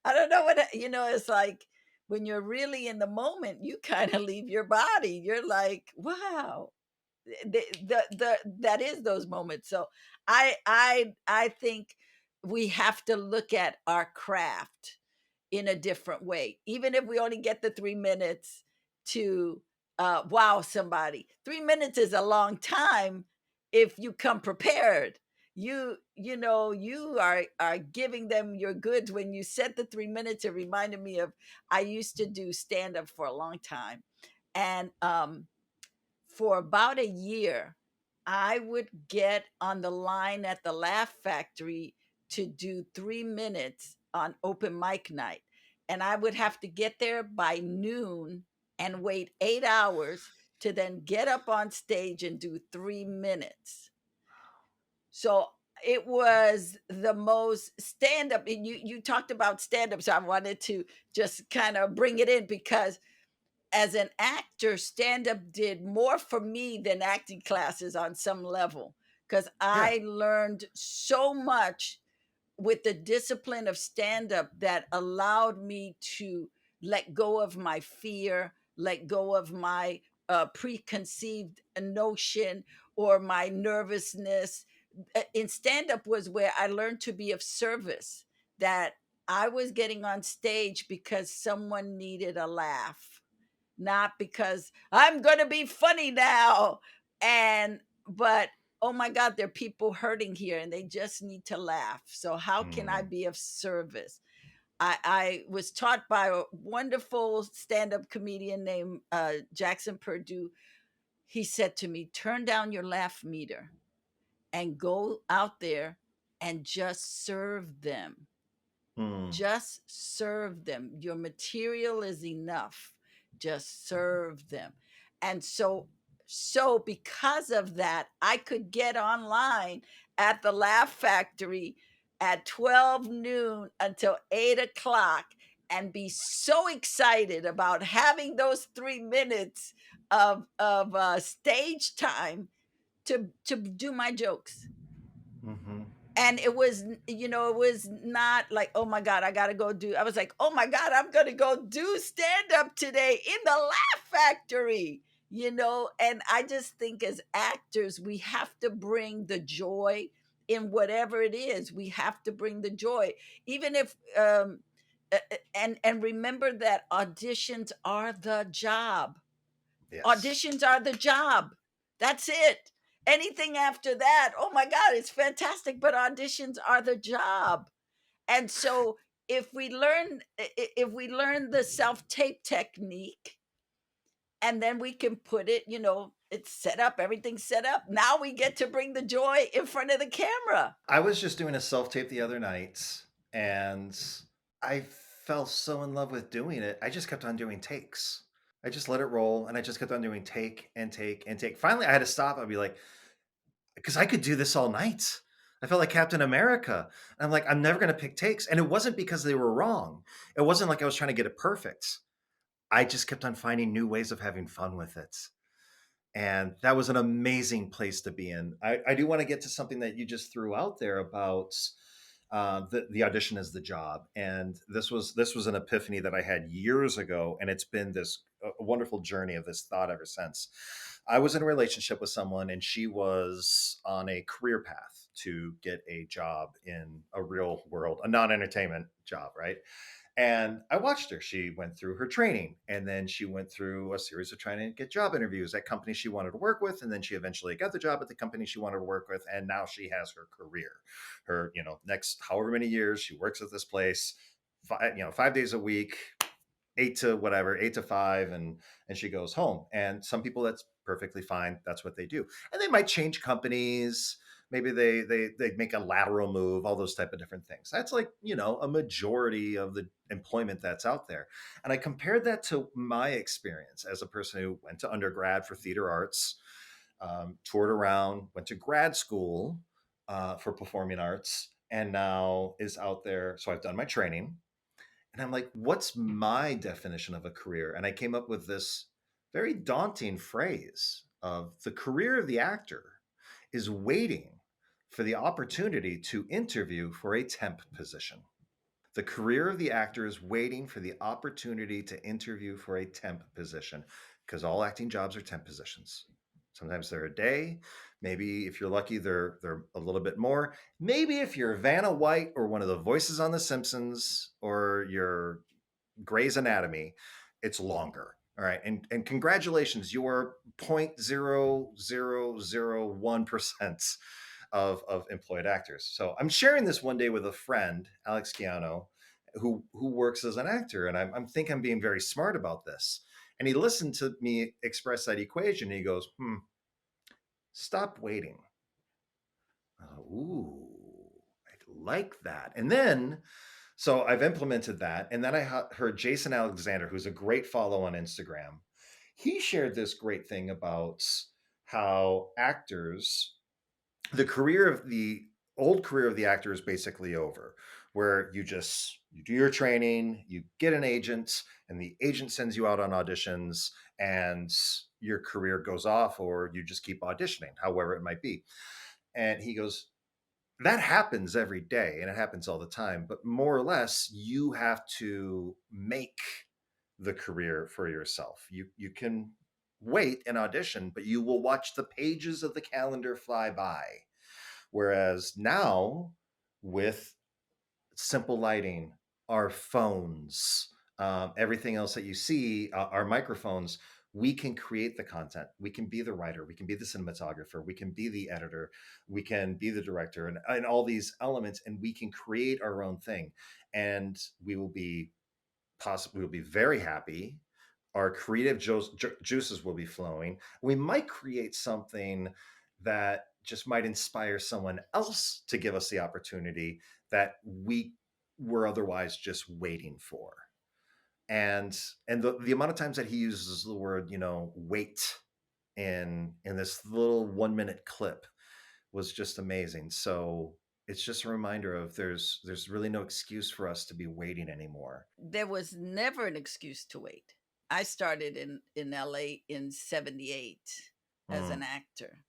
don't know it's like when you're really in the moment, you kind of leave your body. You're like, wow. That is those moments. So I think we have to look at our craft in a different way, even if we only get the 3 minutes to wow somebody. 3 minutes is a long time if you come prepared. You are giving them your goods. When you said the 3 minutes, it reminded me of, I used to do stand up for a long time, and for about a year, I would get on the line at the Laugh Factory to do 3 minutes on open mic night. And I would have to get there by noon and wait 8 hours to then get up on stage and do 3 minutes. So it was the most stand up. And you talked about stand up. So I wanted to just kind of bring it in, because as an actor, stand up did more for me than acting classes on some level, because Yeah. I learned so much with the discipline of stand up that allowed me to let go of my fear, let go of my preconceived notion or my nervousness. In stand up was where I learned to be of service, that I was getting on stage because someone needed a laugh, not because I'm going to be funny now. But oh my God, there are people hurting here and they just need to laugh. So, how can I Mm. be of service? I was taught by a wonderful stand up comedian named Jackson Purdue. He said to me, turn down your laugh meter and go out there and just serve them. Mm. Just serve them. Your material is enough. Just serve them. And so because of that, I could get online at the Laugh Factory at 12 noon until 8 o'clock and be so excited about having those 3 minutes of stage time to do my jokes. Hmm. And it was not like, oh my God, I gotta go do. I was like, oh my God, I'm gonna go do stand up today in the Laugh Factory. And I just think as actors, we have to bring the joy in whatever it is. We have to bring the joy, even if and remember that auditions are the job. Yes. Auditions are the job. That's it. Anything after that, oh my God, it's fantastic, but auditions are the job. And so if we learn the self-tape technique, and then we can put it, it's set up, everything's set up. Now we get to bring the joy in front of the camera. I was just doing a self tape the other night, and I fell so in love with doing it. I just kept on doing takes. I just let it roll, and I just kept on doing take and take and take. Finally, I had to stop. I'd be like, because I could do this all night. I felt like Captain America. And I'm like, I'm never going to pick takes. And it wasn't because they were wrong. It wasn't like I was trying to get it perfect. I just kept on finding new ways of having fun with it. And that was an amazing place to be in. I do want to get to something that you just threw out there about the audition as the job, and this was an epiphany that I had years ago, and it's been this a wonderful journey of this thought ever since. I was in a relationship with someone, and she was on a career path to get a job in a real world, a non-entertainment job, right? And I watched her. She went through her training, and then she went through a series of trying to get job interviews at companies she wanted to work with. And then she eventually got the job at the company she wanted to work with. And now she has her career. Her, next however many years she works at this place, 5 days a week, 8 to 5, and she goes home. And some people, that's perfectly fine. That's what they do. And they might change companies. Maybe they make a lateral move, all those type of different things. That's like, a majority of the employment that's out there. And I compared that to my experience as a person who went to undergrad for theater arts, toured around, went to grad school for performing arts, and now is out there. So I've done my training, and I'm like, what's my definition of a career? And I came up with this very daunting phrase of the career of the actor is waiting for the opportunity to interview for a temp position. The career of the actor is waiting for the opportunity to interview for a temp position, because all acting jobs are temp positions. Sometimes they're a day. Maybe if you're lucky, they're a little bit more. Maybe if you're Vanna White or one of the voices on The Simpsons or your Grey's Anatomy, it's longer. All right. And congratulations, you're 0.0001% of employed actors. So I'm sharing this one day with a friend, Alex Giano, who works as an actor. And I'm think I'm being very smart about this. And he listened to me express that equation. And he goes, stop waiting. Ooh, I like that. And then, so I've implemented that. And then I heard Jason Alexander, who's a great follow on Instagram. He shared this great thing about how actors, the old career of the actor is basically over, where you do your training, you get an agent, and the agent sends you out on auditions, and your career goes off, or you just keep auditioning, however it might be. And he goes, that happens every day and it happens all the time, but more or less you have to make the career for yourself. You can wait and audition, but you will watch the pages of the calendar fly by. Whereas now, with simple lighting, our phones, everything else that you see, our microphones, we can create the content. We can be the writer. We can be the cinematographer. We can be the editor. We can be the director, and all these elements, and we can create our own thing. And we'll be very happy. Our creative juices will be flowing. We might create something that just might inspire someone else to give us the opportunity that we were otherwise just waiting for. And the amount of times that he uses the word, wait in this little 1 minute clip was just amazing. So it's just a reminder of there's really no excuse for us to be waiting anymore. There was never an excuse to wait. I started in LA in 78 as Mm. an actor.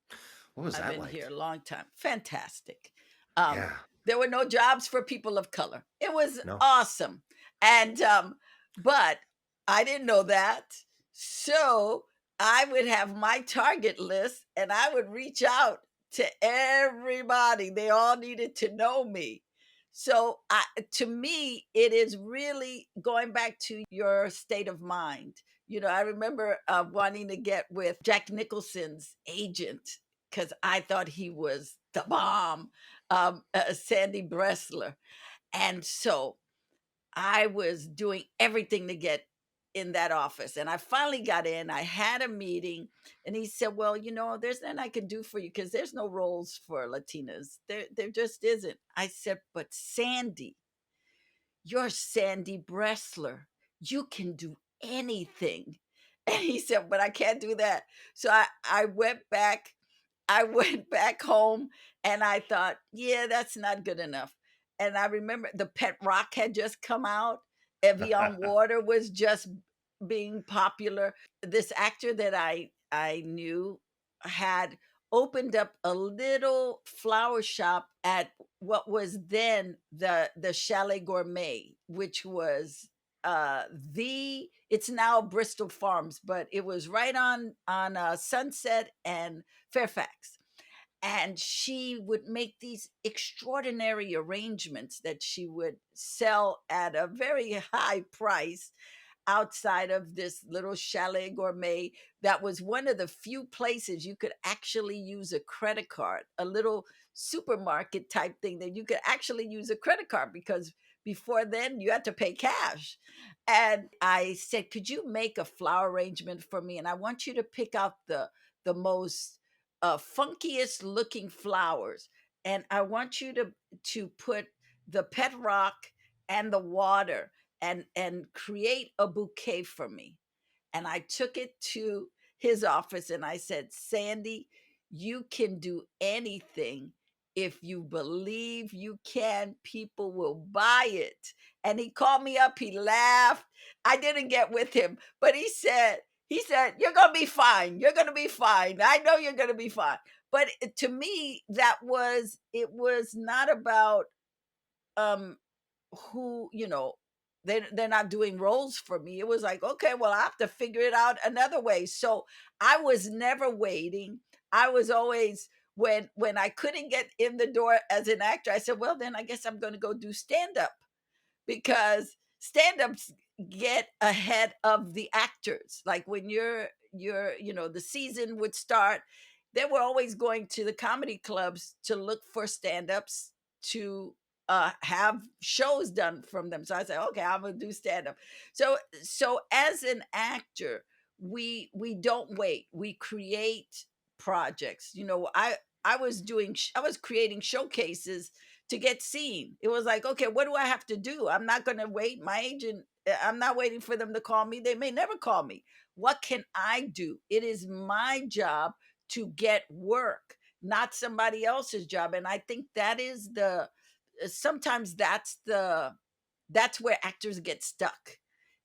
What was I've that been like? here a long time. Fantastic. Um, Yeah. there were no jobs for people of color. It was No. awesome. And but I didn't know that. So I would have my target list and I would reach out to everybody. They all needed to know me. So to me, it is really going back to your state of mind. I remember wanting to get with Jack Nicholson's agent because I thought he was the bomb, Sandy Bressler. And so I was doing everything to get in that office. And I finally got in. I had a meeting, and he said, well, there's nothing I can do for you because there's no roles for Latinas. There just isn't. I said, but Sandy, you're Sandy Bressler. You can do anything. And he said, but I can't do that. So I went back. I went back home and I thought, yeah, that's not good enough. And I remember the Pet Rock had just come out. Evian Water was just being popular. This actor that I knew had opened up a little flower shop at what was then the Chalet Gourmet, which was it's now Bristol Farms, but it was right on Sunset and Fairfax. and she would make these extraordinary arrangements that she would sell at a very high price outside of this little chalet gourmet that was one of the few places you could actually use a credit card, a little supermarket type thing that you could actually use a credit card, because before then you had to pay cash. And I said, could you make a flower arrangement for me, and I want you to pick out the most funkiest looking flowers, and I want you to put the pet rock and the water and create a bouquet for me. And I took it to his office and I said, Sandy, you can do anything. If you believe you can, people will buy it. And he called me up, he laughed. I didn't get with him, but he said, you're gonna be fine. You're gonna be fine. I know you're gonna be fine. But to me, it was not about um who, they're not doing roles for me. It was like, okay, well, I have to figure it out another way. So I was never waiting. I was always, when I couldn't get in the door as an actor, I said, well, then I guess I'm going to go do stand up, because stand-ups get ahead of the actors. Like when the season would start, they were always going to the comedy clubs to look for stand-ups to have shows done from them. So I said, okay, I'm gonna do stand-up. So as an actor, we don't wait. We create projects. I was creating showcases to get seen. It was like, okay, what do I have to do? I'm not going to wait. My agent, I'm not waiting for them to call me. They may never call me. What can I do? It is my job to get work, not somebody else's job. And I think that is sometimes that's where actors get stuck.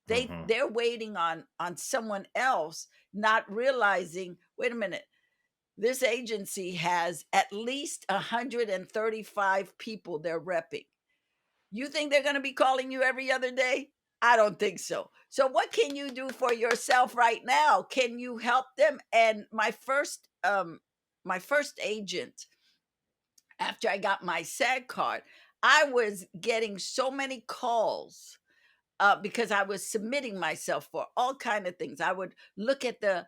Hmm. They're waiting on someone else, not realizing, wait a minute, this agency has at least 135 people they're repping. You think they're going to be calling you every other day? I don't think so. So what can you do for yourself right now? Can you help them? And my first agent, after I got my SAG card, I was getting so many calls because I was submitting myself for all kind of things. I would look at the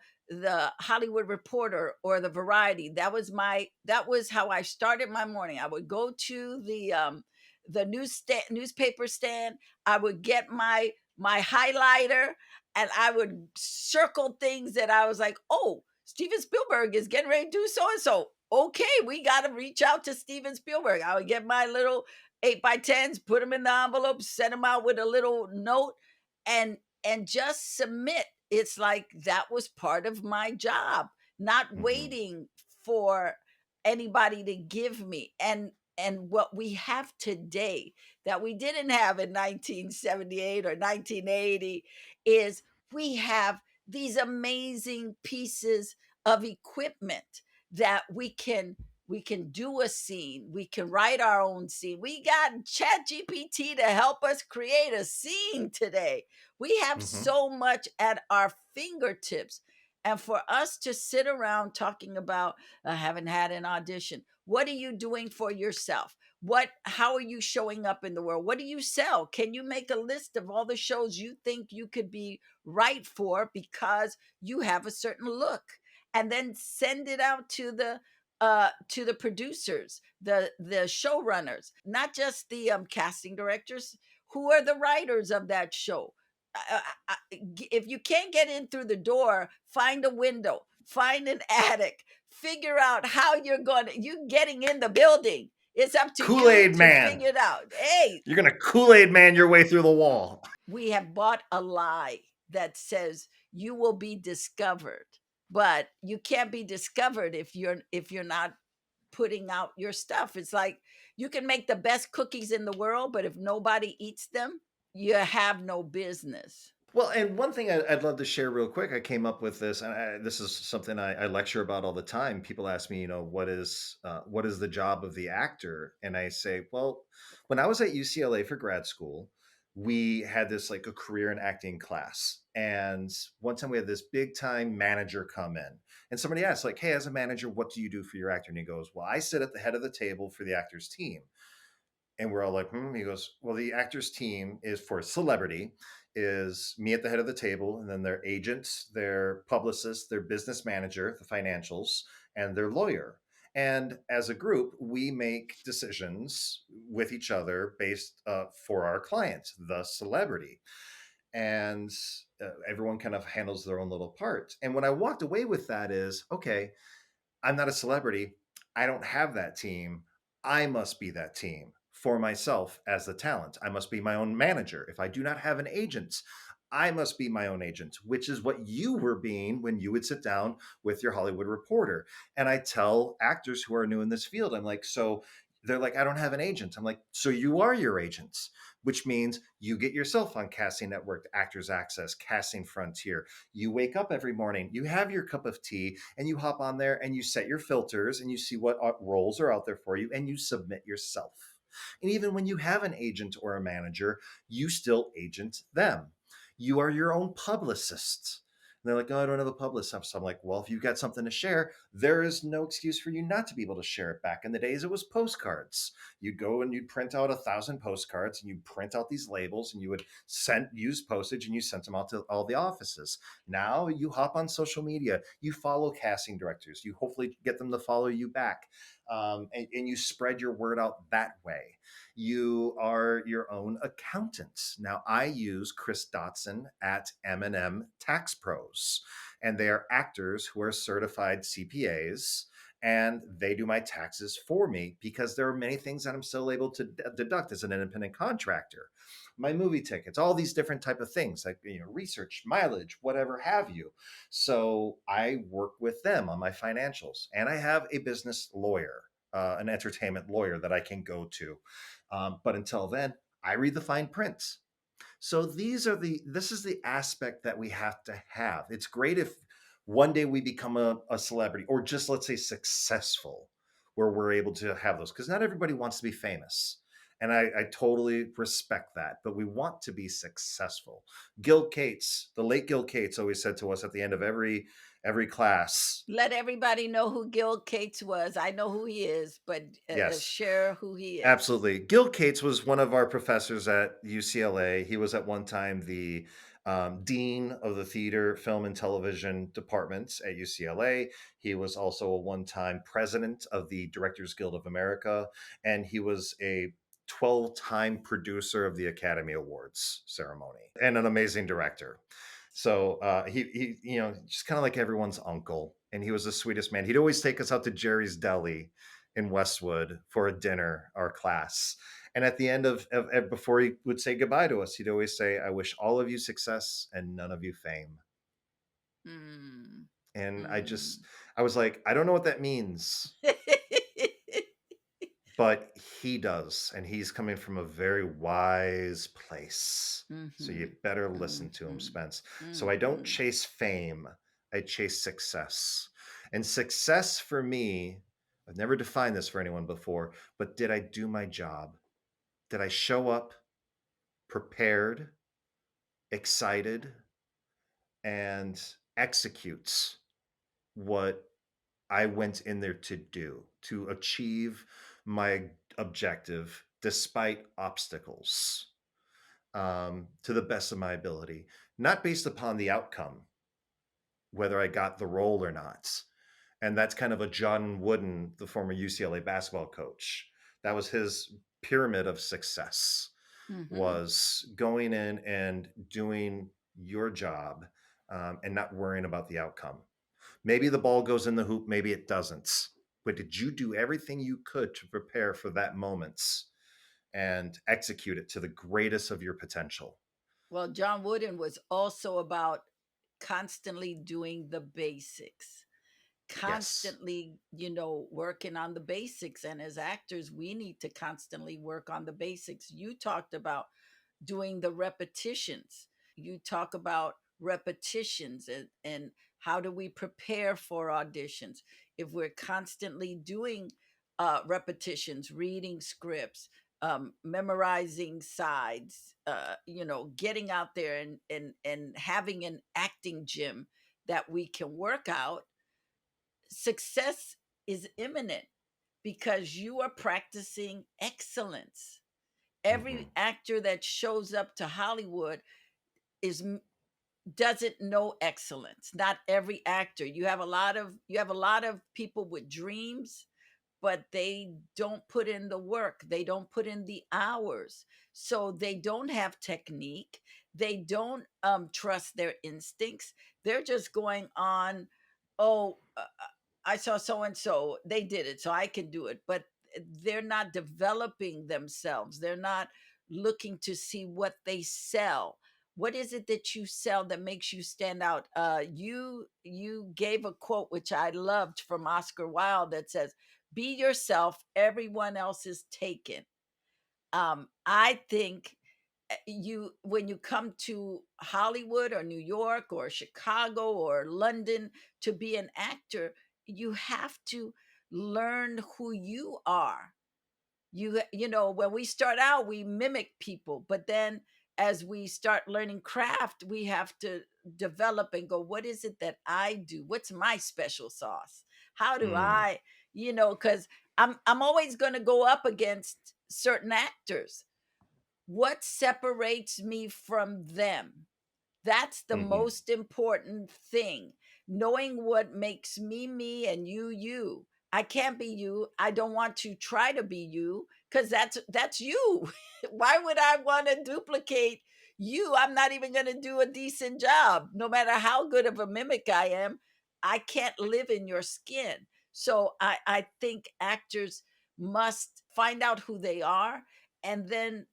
Hollywood Reporter or the Variety. That was how I started my morning. I would go to the newspaper stand. I would get my highlighter and I would circle things that I was like, oh, Steven Spielberg is getting ready to do so and so. Okay, we got to reach out to Steven Spielberg. I would get my little 8x10s, put them in the envelope, send them out with a little note, and just submit. It's like that was part of my job, not Hmm. waiting for anybody to give me. And what we have today that we didn't have in 1978 or 1980 is we have these amazing pieces of equipment that we can do a scene, we can write our own scene. We got Chat GPT to help us create a scene today. We have Hmm. so much at our fingertips. And for us to sit around talking about, I haven't had an audition. What are you doing for yourself? How are you showing up in the world? What do you sell? Can you make a list of all the shows you think you could be right for because you have a certain look? And then send it out to the producers, the showrunners, not just the casting directors. Who are the writers of that show? If you can't get in through the door, find a window, find an attic, figure out how you getting in the building. It's up to you Kool-Aid to Man. figure it out. Hey, You're gonna Kool-Aid Man your way through the wall. we have bought a lie that says you will be discovered, but you can't be discovered if you're not putting out your stuff. It's like you can make the best cookies in the world, but if nobody eats them, you have no business. Well, and one thing I'd love to share real quick, I came up with this, and this is something I lecture about all the time. People ask me, what is the job of the actor? And I say, well, when I was at UCLA for grad school, we had this like a career in acting class. And one time we had this big time manager come in, and somebody asked, like, hey, as a manager, what do you do for your actor? And he goes, well, I sit at the head of the table for the actors team. And we're all like, He goes, well, the actors team is for celebrity, is me at the head of the table, and then their agents, their publicist, their business manager, the financials, and their lawyer. And as a group, we make decisions with each other based for our client, the celebrity. And everyone kind of handles their own little part. And when I walked away with that is, okay, I'm not a celebrity. I don't have that team. I must be that team for myself as the talent. I must be my own manager. If I do not have an agent, I must be my own agent, which is what you were being when you would sit down with your Hollywood reporter. And I tell actors who are new in this field, I'm like, so they're like, I don't have an agent. I'm like, so you are your agents, which means you get yourself on Casting Network, Actors Access, Casting Frontier. You wake up every morning, you have your cup of tea, and you hop on there and you set your filters and you see what roles are out there for you and you submit yourself. And even when you have an agent or a manager, you still agent them. You are your own publicist. And they're like, oh, I don't have a publicist. So I'm like, well, if you've got something to share, there is no excuse for you not to be able to share it. Back in the days, it was postcards. You'd go and you'd print out 1,000 postcards and you'd print out these labels and you would use postage and you sent them out to all the offices. Now you hop on social media, you follow casting directors, you hopefully get them to follow you back, and you spread your word out that way. You are your own accountant. Now I use Chris Dotson at M&M Tax Pros, and they are actors who are certified CPAs, and they do my taxes for me because there are many things that I'm still able to deduct as an independent contractor. My movie tickets, all these different type of things, like research, mileage, whatever have you. So I work with them on my financials, and I have a business lawyer, an entertainment lawyer that I can go to. But until then, I read the fine print. So this is the aspect that we have to have. It's great if one day we become a celebrity, or just let's say successful, where we're able to have those, because not everybody wants to be famous. And I totally respect that, but we want to be successful. Gil Cates, the late Gil Cates, always said to us at the end of every class, Let everybody know who Gil Cates was. I know who he is, but yes, share who he is. absolutely. Gil Cates was one of our professors at UCLA. He was at one time the dean of the theater, film, and television departments at UCLA. He was also a one time president of the Directors Guild of America, and he was a 12-time producer of the Academy Awards ceremony and an amazing director. So he just kind of like everyone's uncle, and he was the sweetest man. He'd always take us out to Jerry's Deli in Westwood for a dinner, our class. And at the end of before he would say goodbye to us, he'd always say, I wish all of you success and none of you fame. Mm. And Mm. I was like, I don't know what that means, but he does. And he's coming from a very wise place. So you Mhm. better listen to him, Mhm. Spence. So I don't Mhm. chase fame, I chase success. And success for me, I've never defined this for anyone before, but did I do my job? Did I show up prepared, excited, and executes what I went in there to do to achieve my objective despite obstacles, to the best of my ability, not based upon the outcome, whether I got the role or not. And that's kind of a John Wooden, the former UCLA basketball coach. That was his pyramid of success, Mhm. was going in and doing your job, and not worrying about the outcome. Maybe the ball goes in the hoop, maybe it doesn't. But did you do everything you could to prepare for that moment and execute it to the greatest of your potential? Well, John Wooden was also about constantly doing the basics, Yes. constantly, working on the basics. And as actors, we need to constantly work on the basics. You talked about doing the repetitions. You talk about repetitions and how do we prepare for auditions if we're constantly doing repetitions, reading scripts, memorizing sides, getting out there and having an acting gym that we can work out, success is imminent because you are practicing excellence. Hmm. Every actor that shows up to Hollywood is doesn't know excellence. Not every actor. You have a lot of people with dreams, but they don't put in the work. They don't put in the hours. So they don't have technique. They don't trust their instincts. They're just going on, oh, I saw so and so, they did it, so I can do it. But they're not developing themselves. They're not looking to see what they sell. What is it that you sell that makes you stand out? You gave a quote which I loved from Oscar Wilde that says, "Be yourself. Everyone else is taken." I think you when you come to Hollywood or New York or Chicago or London to be an actor, you have to learn who you are. When we start out we mimic people, but then as we start learning craft we have to develop and go, what is it that I do? What's my special sauce? How do Mm. I, because I'm always going to go up against certain actors. What separates me from them? That's the Hmm. most important thing. Knowing what makes me me and you. I can't be you. I don't want to try to be you because that's you. Why would I want to duplicate you? I'm not even going to do a decent job. No matter how good of a mimic I am, I can't live in your skin. So I think actors must find out who they are and then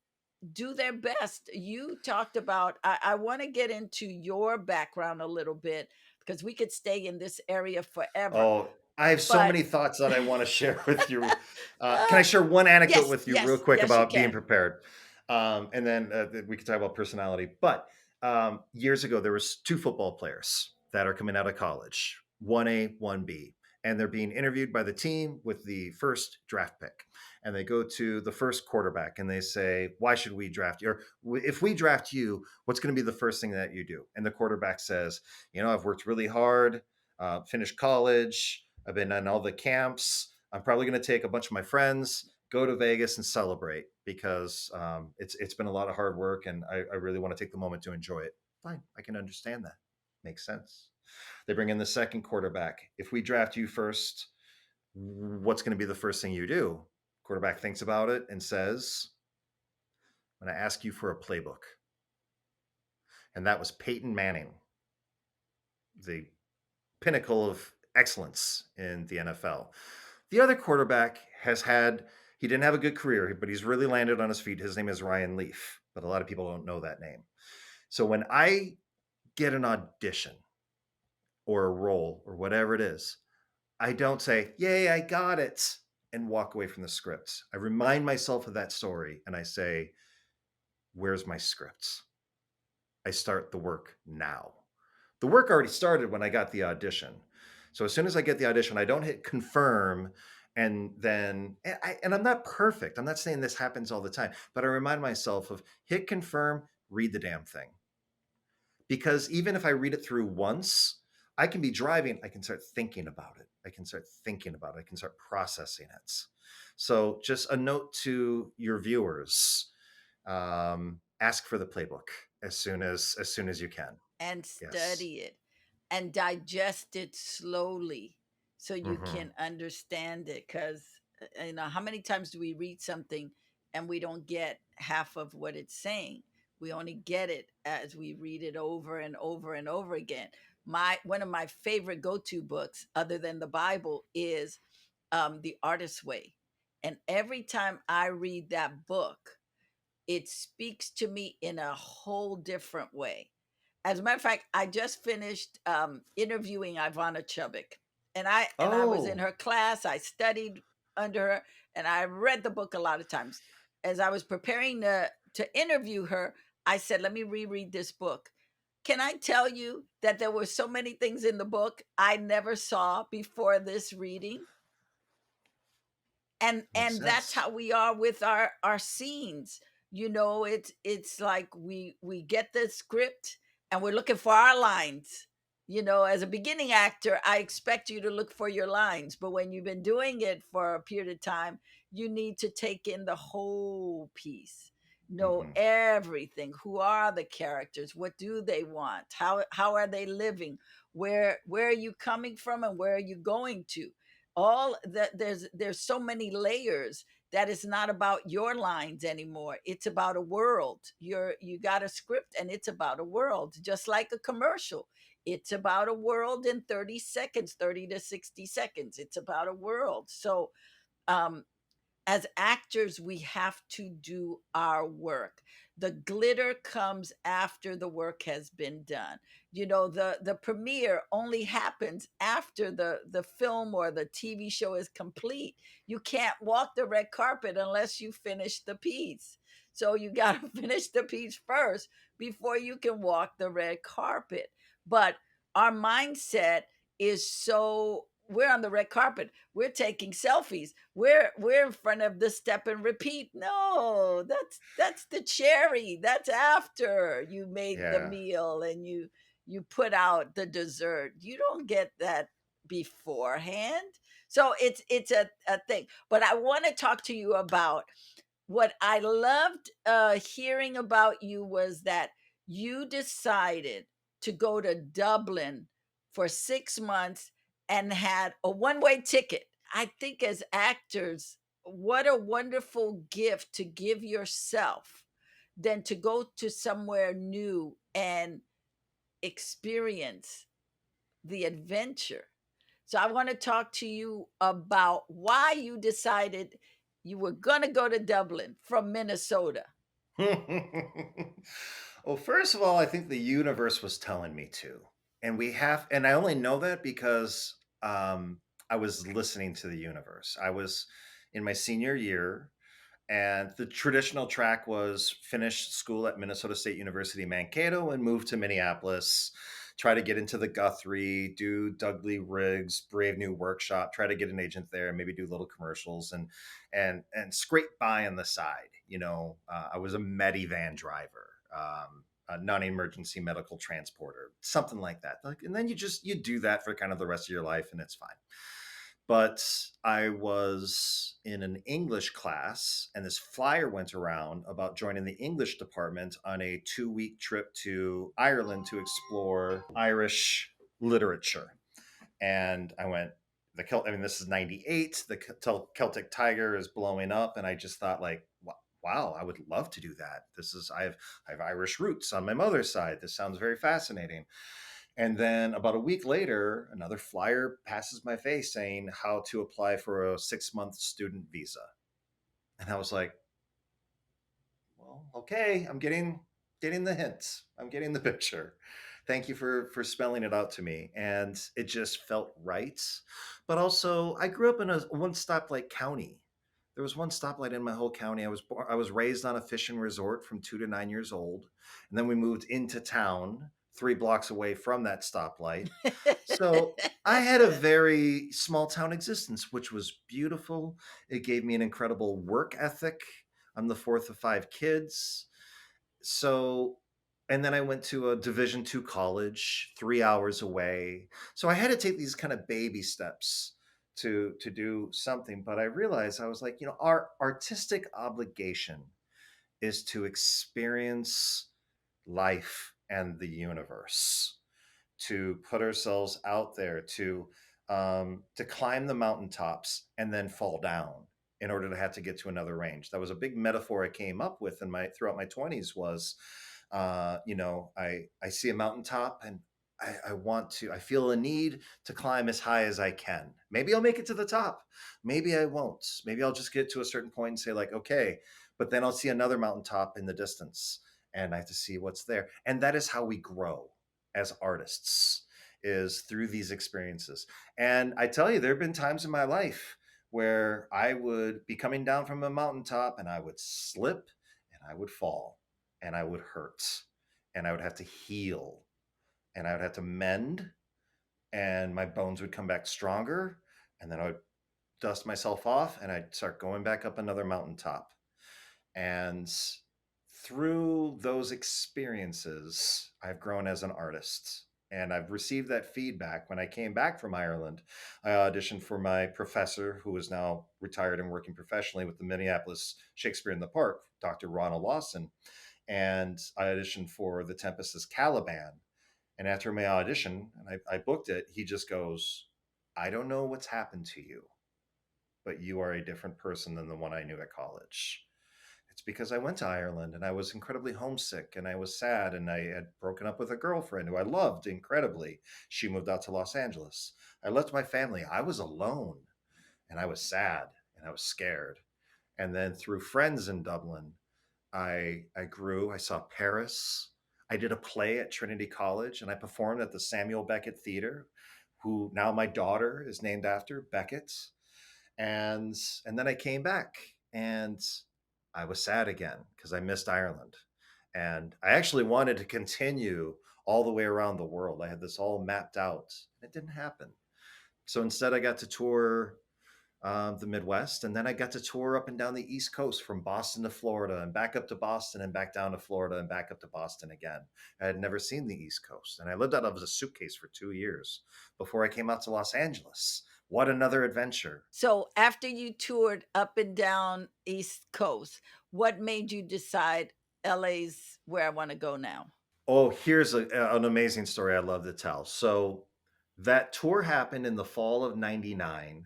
do their best. You talked about, I want to get into your background a little bit because we could stay in this area forever. Oh, I have so But many thoughts that I want to share with you. Can I uh, share one anecdote yes, with you real yes, quick yes, you about being can. prepared? And then we can talk about personality. But years ago, there was two football players that are coming out of college, 1A, 1B, and they're being interviewed by the team with the first draft pick. And they go to the first quarterback and they say, why should we draft you? Or if we draft you, what's going to be the first thing that you do? And the quarterback says, I've worked really hard, finished college. I've been in all the camps. I'm probably going to take a bunch of my friends, go to Vegas, and celebrate because it's been a lot of hard work, and I really want to take the moment to enjoy it. Fine, I can understand that. Makes sense. They bring in the second quarterback. If we draft you first, what's going to be the first thing you do? Quarterback thinks about it and says, "I'm going to ask you for a playbook." And that was Peyton Manning, the pinnacle of excellence in the NFL. The other quarterback he didn't have a good career, but he's really landed on his feet. His name is Ryan Leaf, but a lot of people don't know that name. So when I get an audition or a role or whatever it is, I don't say, "Yay, I got it," and walk away from the script. I remind myself of that story and I say, "Where's my script?" I start the work now. The work already started when I got the audition. So as soon as I get the audition, I don't hit confirm and then and I'm not perfect. I'm not saying this happens all the time, but I remind myself of hit confirm, read the damn thing. Because even if I read it through once, I can be driving, I can start thinking about it. I can start thinking about it. I can start processing it. So just a note to your viewers, ask for the playbook as soon as you can. And Yes. study it and digest it slowly so you Hmm. can understand it. Because how many times do we read something and we don't get half of what it's saying? We only get it as we read it over and over and over again. My One of my favorite go-to books other than the Bible is The Artist's Way. And every time I read that book, it speaks to me in a whole different way. As a matter of fact, I just finished interviewing Ivana Chubbuck, and I was in Oh, her class. I studied under her, and I read the book a lot of times. As I was preparing to interview her, I said, "Let me reread this book." Can I tell you that there were so many things in the book I never saw before this reading? Makes And that's sense. how we are with our scenes. You know, it's like we get the script and we're looking for our lines. You know, as a beginning actor, I expect you to look for your lines, but when you've been doing it for a period of time, you need to take in the whole piece, know Hmm. everything. Who are the characters? What do they want? How are they living? Where are you coming from and where are you going to? All that, there's so many layers, that it's not about your lines anymore. It's about a world. You got a script and it's about a world, just like a commercial. It's about a world in 30 seconds, 30 to 60 seconds. It's about a world. So um as actors, we have to do our work. The glitter comes after the work has been done. You know, the premiere only happens after the film or the TV show is complete. You can't walk the red carpet unless you finish the piece. So you got to finish the piece first before you can walk the red carpet. But our mindset is so, we're on the red carpet, we're taking selfies, we're in front of the step and repeat. No, that's the cherry. That's after you made the Yeah. meal and you put out the dessert. You don't get that beforehand. So it's a thing. But I want to talk to you about what I loved hearing about you was that you decided to go to Dublin for 6 months and had a one-way ticket. I think as actors, what a wonderful gift to give yourself than to go to somewhere new and experience the adventure. So I want to talk to you about why you decided you were going to go to Dublin from Minnesota. Well, first of all, I think the universe was telling me to. And I only know that because I was listening to the universe. I was in my senior year, and the traditional track was finish school at Minnesota State University Mankato and move to Minneapolis, try to get into the Guthrie, do Doug Lee Riggs, Brave New Workshop, try to get an agent there, maybe do little commercials and scrape by on the side. I was a Medivan driver. A non-emergency medical transporter, something like that. And then you do that for kind of the rest of your life, and it's fine. But I was in an English class, and this flyer went around about joining the English department on a 2-week trip to Ireland to explore Irish literature. And I went, this is 98. The Celtic Tiger is blowing up. And I just thought, like, wow, I would love to do that. I have Irish roots on my mother's side. This sounds very fascinating. And then about a week later, another flyer passes my face saying how to apply for a 6-month student visa. And I was like, well, okay, I'm getting the hints. I'm getting the picture. Thank you for spelling it out to me. And it just felt right. But also, I grew up in a one stoplight county. There was one stoplight in my whole county. I was raised on a fishing resort from 2 to 9 years old, and then we moved into town 3 blocks away from that stoplight. So I had a very small town existence, which was beautiful. It gave me an incredible work ethic. I'm the fourth of 5 kids. So, and then I went to a Division 2 college 3 hours away. So I had to take these kind of baby steps to do something. But I realized, I was like, our artistic obligation is to experience life and the universe, to put ourselves out there, to climb the mountaintops and then fall down in order to have to get to another range. That was a big metaphor I came up with throughout my 20s. Was I see a mountaintop, and I feel a need to climb as high as I can. Maybe I'll make it to the top, maybe I won't. Maybe I'll just get to a certain point and say, like, okay, but then I'll see another mountaintop in the distance, and I have to see what's there. And that is how we grow as artists, is through these experiences. And I tell you, there have been times in my life where I would be coming down from a mountaintop and I would slip and I would fall and I would hurt and I would have to heal and I would have to mend, and my bones would come back stronger, and then I would dust myself off, and I'd start going back up another mountaintop. And through those experiences, I've grown as an artist. And I've received that feedback when I came back from Ireland. I auditioned for my professor, who is now retired and working professionally with the Minneapolis Shakespeare in the Park, Dr. Ronald Lawson. And I auditioned for The Tempest's Caliban. And after my audition, and I booked it, he just goes, I don't know what's happened to you, but you are a different person than the one I knew at college. It's because I went to Ireland and I was incredibly homesick and I was sad and I had broken up with a girlfriend who I loved incredibly. She moved out to Los Angeles. I left my family. I was alone and I was sad and I was scared. And then through friends in Dublin, I grew. I saw Paris. I did a play at Trinity College and I performed at the Samuel Beckett Theater, who now my daughter is named after, Beckett. And and then I came back and I was sad again because I missed Ireland. And I actually wanted to continue all the way around the world. I had this all mapped out. It didn't happen. So instead, I got to tour the Midwest, and then I got to tour up and down the East Coast from Boston to Florida and back up to Boston and back down to Florida and back up to Boston again. I had never seen the East Coast, and I lived out of a suitcase for 2 years before I came out to Los Angeles. What another adventure! So after you toured up and down East Coast, what made you decide LA's where I want to go now? Oh, here's an amazing story I love to tell. So that tour happened in the fall of '99.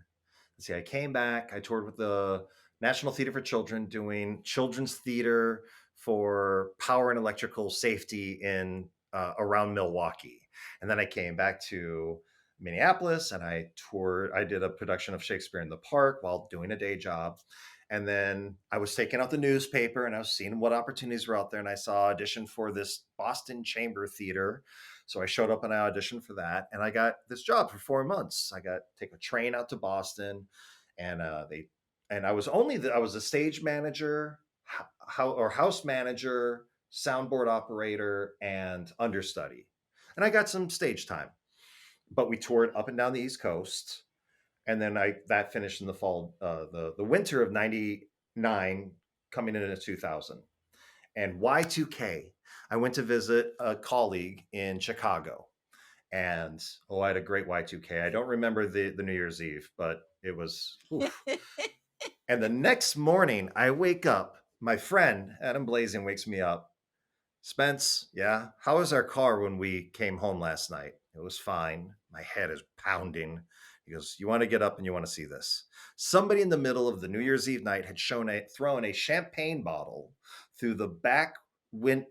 Let's see, I came back. I toured with the National Theater for Children doing children's theater for power and electrical safety in around Milwaukee. And then I came back to Minneapolis and I toured. I did a production of Shakespeare in the Park while doing a day job. And then I was taking out the newspaper and I was seeing what opportunities were out there. And I saw audition for this Boston Chamber Theater. So I showed up and I auditioned for that. And I got this job for 4 months. I got take a train out to Boston, and I was I was a stage manager, house manager, soundboard operator, and understudy. And I got some stage time. But we toured up and down the East Coast, and then I that finished in the fall, the winter of '99, coming into 2000, and Y2K. I went to visit a colleague in Chicago, and I had a great Y2K. I don't remember the New Year's Eve, but it was. Oof. And the next morning, I wake up. My friend Adam Blazing wakes me up. Spence, yeah, how was our car when we came home last night? It was fine. My head is pounding. He goes, you want to get up and you want to see this. Somebody in the middle of the New Year's Eve night had thrown a champagne bottle through the back wind,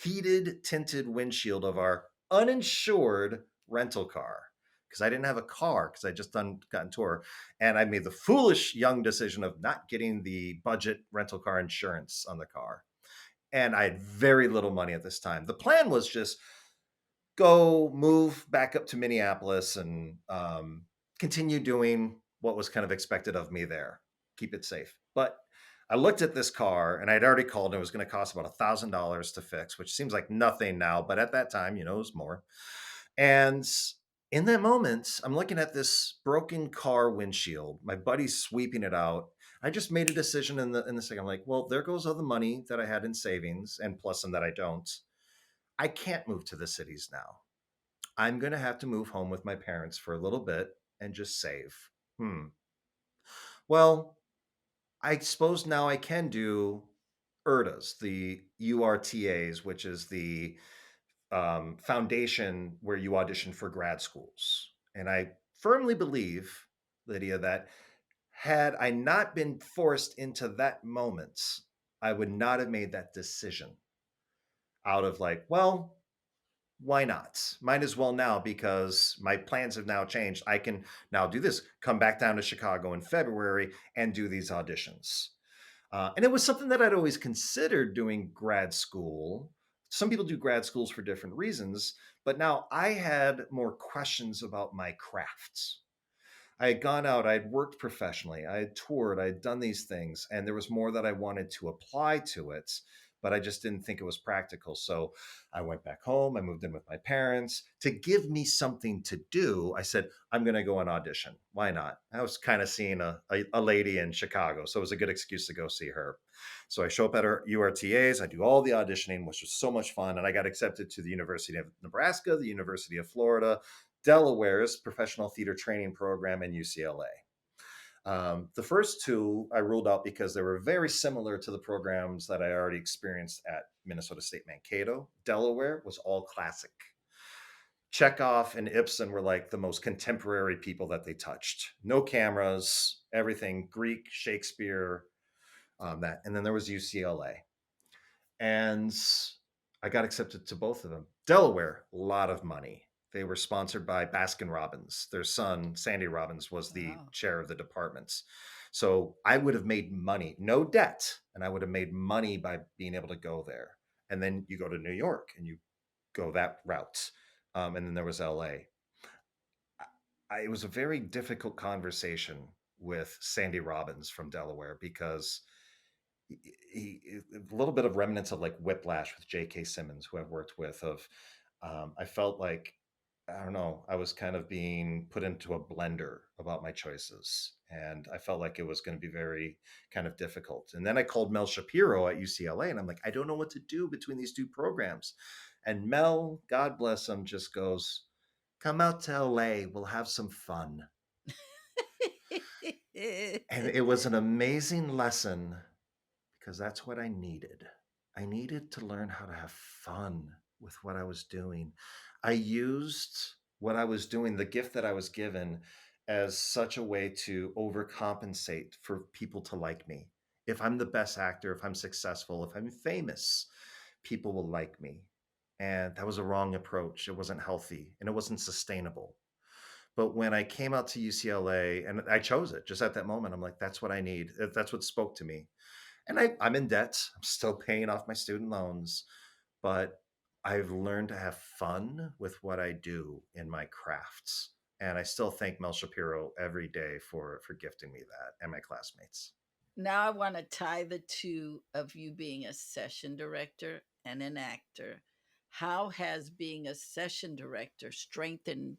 heated tinted windshield of our uninsured rental car. Because I didn't have a car because I just gotten tour. And I made the foolish young decision of not getting the budget rental car insurance on the car, and I had very little money at this time. The plan was just go move back up to Minneapolis and continue doing what was kind of expected of me there, keep it safe. But I looked at this car and I'd already called and it was going to cost about $1,000 to fix, which seems like nothing now, but at that time, it was more. And in that moment, I'm looking at this broken car windshield. My buddy's sweeping it out. I just made a decision in the second. I'm like, well, there goes all the money that I had in savings and plus some that I don't. I can't move to the cities now. I'm going to have to move home with my parents for a little bit and just save. Well, I suppose now I can do URTAs, the URTAs, which is the foundation where you audition for grad schools. And I firmly believe, Lydia, that had I not been forced into that moment, I would not have made that decision out of like, well, why not? Might as well now because my plans have now changed. I can now do this, come back down to Chicago in February and do these auditions. And it was something that I'd always considered doing grad school. Some people do grad schools for different reasons, but now I had more questions about my crafts. I had gone out, I had worked professionally, I had toured, I had done these things, and there was more that I wanted to apply to it. but I just didn't think it was practical. So I went back home. I moved in with my parents. To give me something to do, I said, I'm going to go and audition. Why not? I was kind of seeing a lady in Chicago, so it was a good excuse to go see her. So I show up at her URTAs. I do all the auditioning, which was so much fun. And I got accepted to the University of Nebraska, the University of Florida, Delaware's professional theater training program, and UCLA. The first two I ruled out because they were very similar to the programs that I already experienced at Minnesota State Mankato. Delaware was all classic. Chekhov and Ibsen were like the most contemporary people that they touched. No cameras, everything Greek, Shakespeare, that. And then there was UCLA. And I got accepted to both of them. Delaware, a lot of money. They were sponsored by Baskin Robbins. Their son, Sandy Robbins, was the Wow. chair of the departments. So I would have made money, no debt, and I would have made money by being able to go there. And then you go to New York and you go that route. And then there was LA. It was a very difficult conversation with Sandy Robbins from Delaware because a little bit of remnants of like Whiplash with J.K. Simmons, who I've worked with. I felt like, I don't know, I was kind of being put into a blender about my choices, and I felt like it was going to be very kind of difficult. And then I called Mel Shapiro at UCLA, and I'm like, I don't know what to do between these two programs. And Mel, God bless him, just goes, "Come out to LA, we'll have some fun." And it was an amazing lesson because that's what I needed. I needed to learn how to have fun with what I was doing. I used what I was doing, the gift that I was given, as such a way to overcompensate for people to like me. If I'm the best actor, if I'm successful, if I'm famous, people will like me. And that was a wrong approach. It wasn't healthy and it wasn't sustainable. But when I came out to UCLA and I chose it just at that moment, I'm like, that's what I need. That's what spoke to me. And I'm in debt. I'm still paying off my student loans, but I've learned to have fun with what I do in my crafts. And I still thank Mel Shapiro every day for gifting me that and my classmates. Now I want to tie the two of you being a session director and an actor. How has being a session director strengthened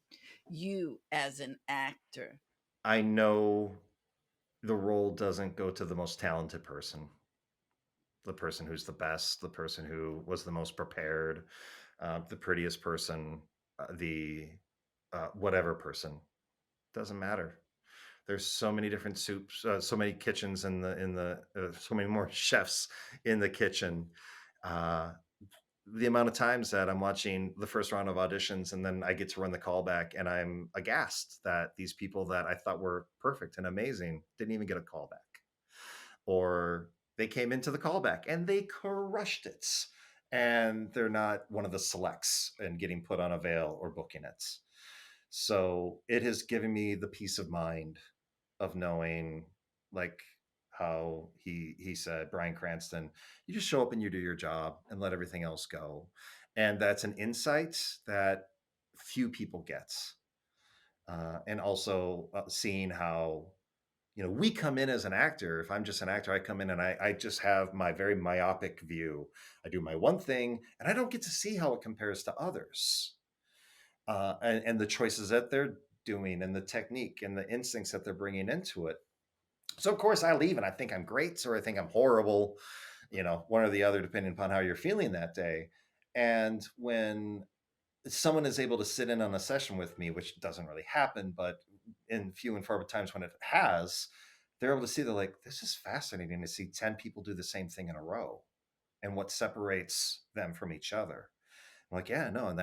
you as an actor? I know the role doesn't go to the most talented person, the person who's the best, the person who was the most prepared, the prettiest person, the whatever person. Doesn't matter. There's so many different soups, so many kitchens so many more chefs in the kitchen. Uh, the amount of times that I'm watching the first round of auditions and then I get to run the callback and I'm aghast that these people that I thought were perfect and amazing didn't even get a callback, or they came into the callback and they crushed it and they're not one of the selects and getting put on a veil or booking it. So it has given me the peace of mind of knowing, like how he said, Brian Cranston, you just show up and you do your job and let everything else go. And that's an insight that few people get. And also seeing how, we come in as an actor. If I'm just an actor, I come in and I just have my very myopic view. I do my one thing and I don't get to see how it compares to others, and the choices that they're doing and the technique and the instincts that they're bringing into it. So of course I leave and I think I'm great or I think I'm horrible, one or the other, depending upon how you're feeling that day. And when someone is able to sit in on a session with me, which doesn't really happen, but in few and far times when it has, they're able to see, they're like, this is fascinating to see 10 people do the same thing in a row and what separates them from each other. I'm like, yeah, no. And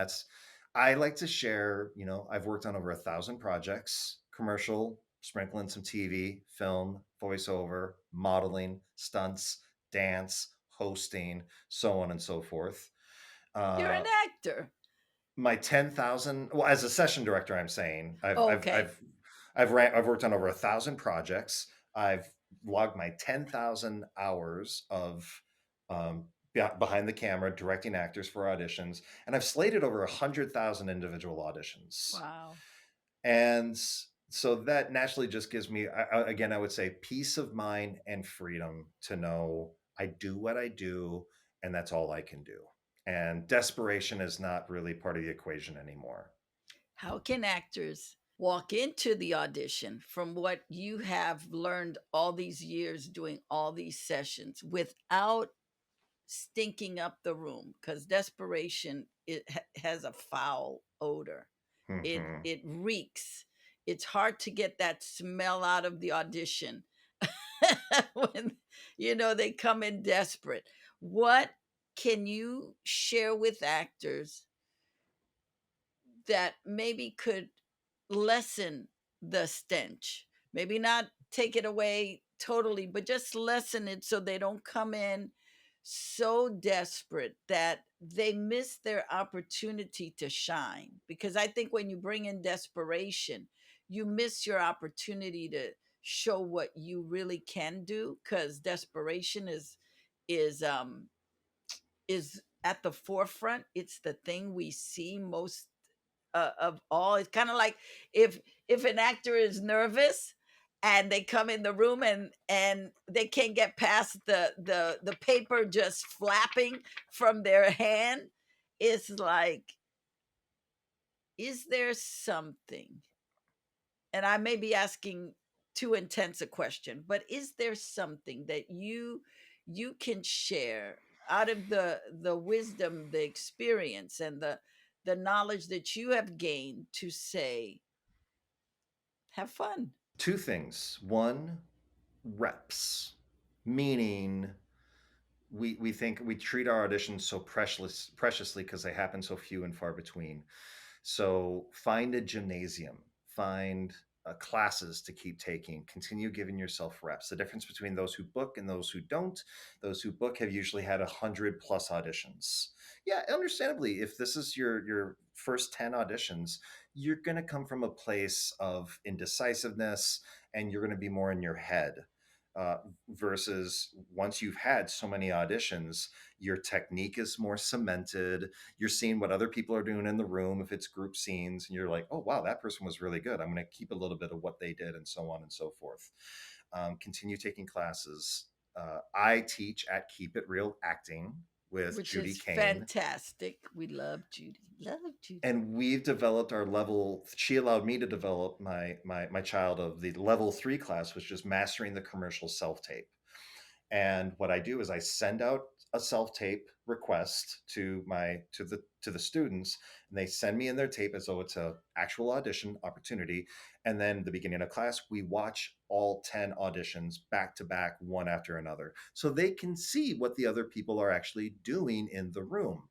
I like to share, I've worked on over 1,000 projects, commercial, sprinkling some TV, film, voiceover, modeling, stunts, dance, hosting, so on and so forth. You're Uh, an actor. my 10,000, well, as a session director, I'm saying Okay. I've worked on over 1,000 projects. I've logged my 10,000 hours of um, behind the camera directing actors for auditions, and I've slated over 100,000 individual auditions. Wow. And so that naturally just gives me, again, I would say peace of mind and freedom to know I do what I do, and that's all I can do. And desperation is not really part of the equation anymore. How can actors walk into the audition from what you have learned all these years doing all these sessions without stinking up the room? Because desperation, has a foul odor. Hmm. It reeks. It's hard to get that smell out of the audition when they come in desperate. What can you share with actors that maybe could lessen the stench? Maybe not take it away totally, but just lessen it so they don't come in so desperate that they miss their opportunity to shine. Because I think when you bring in desperation, you miss your opportunity to show what you really can do, because desperation is is at the forefront. It's the thing we see most of all. It's kind of like if an actor is nervous and they come in the room and they can't get past the paper just flapping from their hand. It's like, is there something, and I may be asking too intense a question, but is there something that you can share out of the wisdom, the experience, and the knowledge that you have gained to say, have fun? Two things. One, reps, meaning we treat our auditions so preciously because they happen so few and far between. So find a gymnasium, find classes to keep taking, continue giving yourself reps. The difference between those who book and those who don't, those who book have usually had 100+ auditions. Yeah, understandably, if this is your first 10 auditions, you're going to come from a place of indecisiveness and you're going to be more in your head. Uh, Versus once you've had so many auditions, your technique is more cemented. You're seeing what other people are doing in the room if it's group scenes, and you're like, oh wow, that person was really good, I'm going to keep a little bit of what they did, and so on and so forth. Continue taking classes. I teach at Keep It Real Acting with Which Judy is Kane, fantastic. We love Judy. Love Judy. and we've developed our level. She allowed me to develop my child of the level 3 class, which is mastering the commercial self tape. And what I do is I send out a self tape request to the students, and they send me in their tape as though it's a actual audition opportunity. And then the beginning of class, we watch all 10 auditions back to back, one after another, so they can see what the other people are actually doing in the room.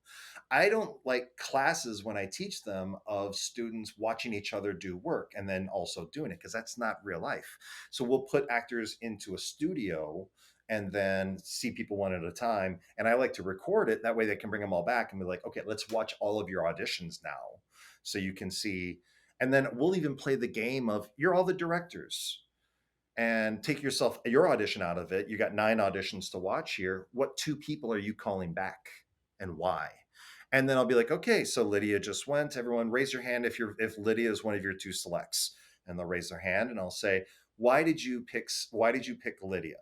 I don't like classes when I teach them of students watching each other do work and then also doing it, because that's not real life. So we'll put actors into a studio and then see people one at a time. And I like to record it. That way they can bring them all back and be like, okay, let's watch all of your auditions now. So you can see. And then we'll even play the game of you're all the directors, and take your audition out of it. You got 9 auditions to watch here. What 2 people are you calling back and why? And then I'll be like, okay, so Lydia just went. Everyone raise your hand if Lydia is one of your 2 selects. And they'll raise their hand, and I'll say, why did you pick Lydia?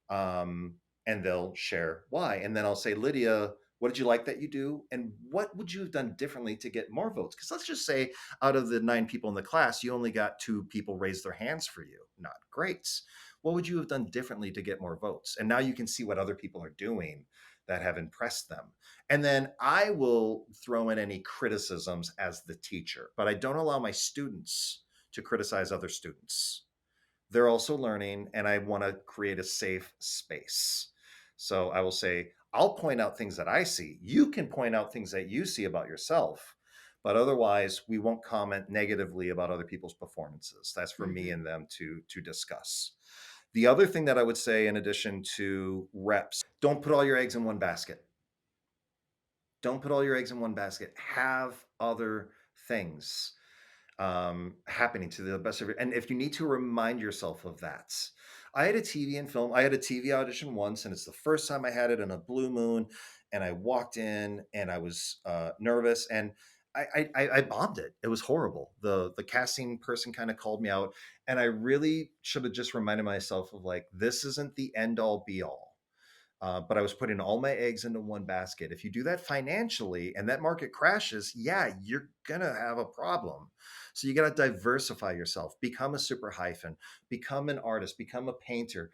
And they'll share why. And then I'll say, Lydia, what did you like that you do? And what would you have done differently to get more votes? Because let's just say out of the 9 people in the class, you only got 2 people raise their hands for you. Not great. What would you have done differently to get more votes? And now you can see what other people are doing that have impressed them. And then I will throw in any criticisms as the teacher, but I don't allow my students to criticize other students. They're also learning, and I want to create a safe space. So I will say, I'll point out things that I see. You can point out things that you see about yourself, but otherwise we won't comment negatively about other people's performances. That's for me Mm-hmm. and them to discuss. The other thing that I would say, in addition to reps, don't put all your eggs in one basket. Don't put all your eggs in one basket. Have other things happening to the best of your. And if you need to, remind yourself of that. I had a TV and film. I had a TV audition once, and it's the first time I had it in a blue moon. And I walked in, and I was nervous, and I bombed it. It was horrible. The casting person kind of called me out, and I really should have just reminded myself of like, this isn't the end all be all. But I was putting all my eggs into one basket. If you do that financially and that market crashes, yeah, you're gonna have a problem. So you got to diversify yourself, become a super hyphen, become an artist, become a painter.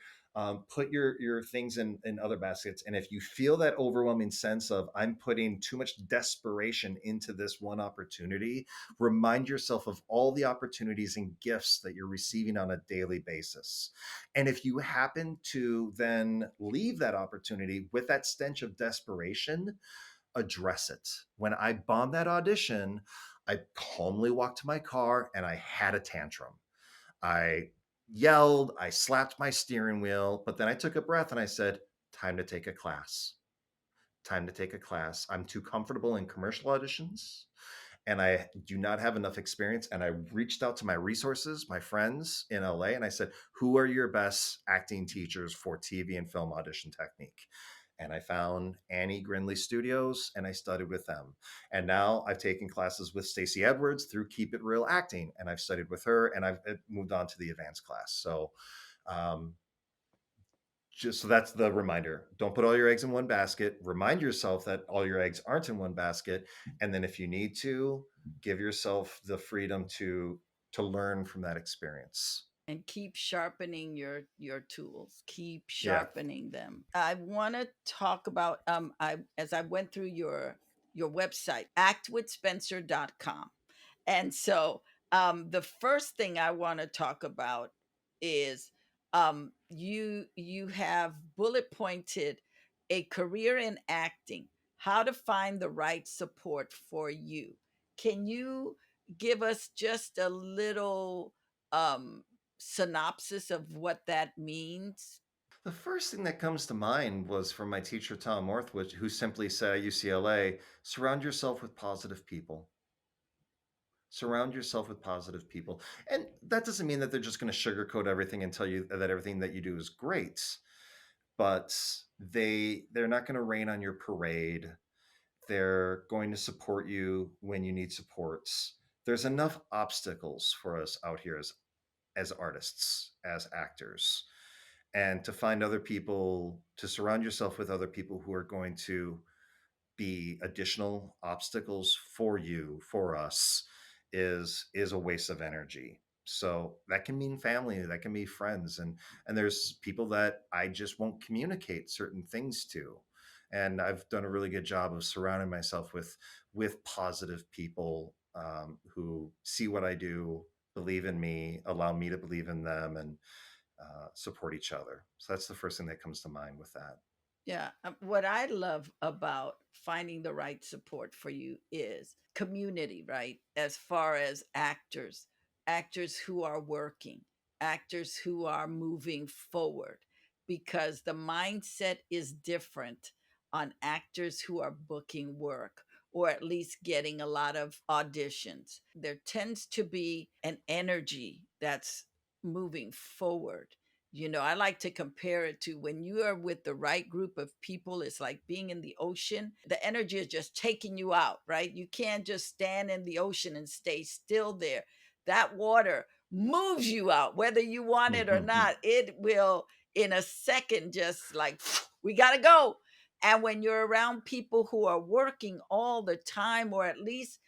Put your things in other baskets. And if you feel that overwhelming sense of I'm putting too much desperation into this one opportunity, remind yourself of all the opportunities and gifts that you're receiving on a daily basis. And if you happen to then leave that opportunity with that stench of desperation, address it. When I bombed that audition, I calmly walked to my car and I had a tantrum. I yelled, I slapped my steering wheel, but then I took a breath and I said, time to take a class. Time to take a class. I'm too comfortable in commercial auditions and I do not have enough experience. And I reached out to my resources, my friends in LA, and I said, who are your best acting teachers for TV and film audition technique? And I found Annie Grindley Studios and I studied with them. And now I've taken classes with Stacey Edwards through Keep It Real Acting, and I've studied with her and I've moved on to the advanced class. So um, just so that's the reminder. Don't put all your eggs in one basket. Remind yourself that all your eggs aren't in one basket. And then if you need to, give yourself the freedom to learn from that experience. And keep sharpening your tools, keep Yeah. sharpening them. I want to talk about I as I went through your website, actwithspencer.com. And so the first thing I want to talk about is you have bullet pointed a career in acting, how to find the right support for you. Can you give us just a little um synopsis of what that means? The first thing that comes to mind was from my teacher, Tom Orthwich, who simply said at UCLA, surround yourself with positive people. Surround yourself with positive people. And that doesn't mean that they're just going to sugarcoat everything and tell you that everything that you do is great, but they're not going to rain on your parade. They're going to support you when you need supports. There's enough obstacles for us out here as artists, as actors, and to find other people, to surround yourself with other people who are going to be additional obstacles for you, for us, is a waste of energy. So that can mean family, that can be friends, and there's people that I just won't communicate certain things to. And I've done a really good job of surrounding myself with positive people, who see what I do, believe in me, allow me to believe in them, and support each other. So that's the first thing that comes to mind with that. Yeah, what I love about finding the right support for you is community, right? As far as actors, actors who are working, actors who are moving forward, because the mindset is different on actors who are booking work or at least getting a lot of auditions. There tends to be an energy that's moving forward. I like to compare it to when you are with the right group of people, it's like being in the ocean. The energy is just taking you out, right? You can't just stand in the ocean and stay still there. That water moves you out, whether you want it or not. It will, in a second, just like, we got to go. And when you're around people who are working all the time, or at least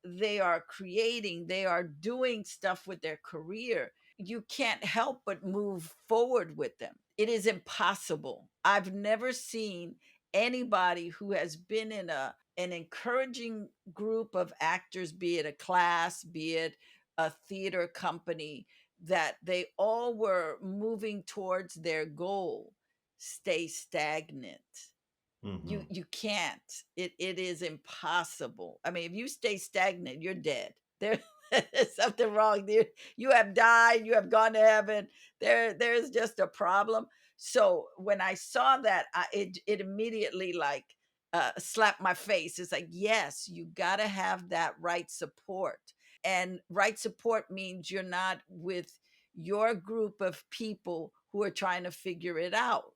they are creating, they are doing stuff with their career, you can't help but move forward with them. It is impossible. I've never seen anybody who has been in an encouraging group of actors, be it a class, be it a theater company, that they all were moving towards their goal, stay stagnant. you Hmm. you can't. It is impossible. I mean, if you stay stagnant, you're dead. There's something wrong there. You have died, you have gone to heaven. There's just a problem. So when I saw that, it immediately like slapped my face. It's like, yes, you got to have that right support. And right support means you're not with your group of people who are trying to figure it out,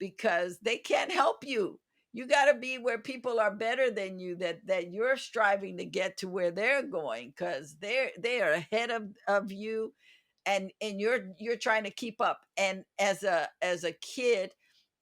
because they can't help you. You got to be where people are better than you, that you're striving to get to where they're going, because they are ahead of you, and you're trying to keep up. And as a kid,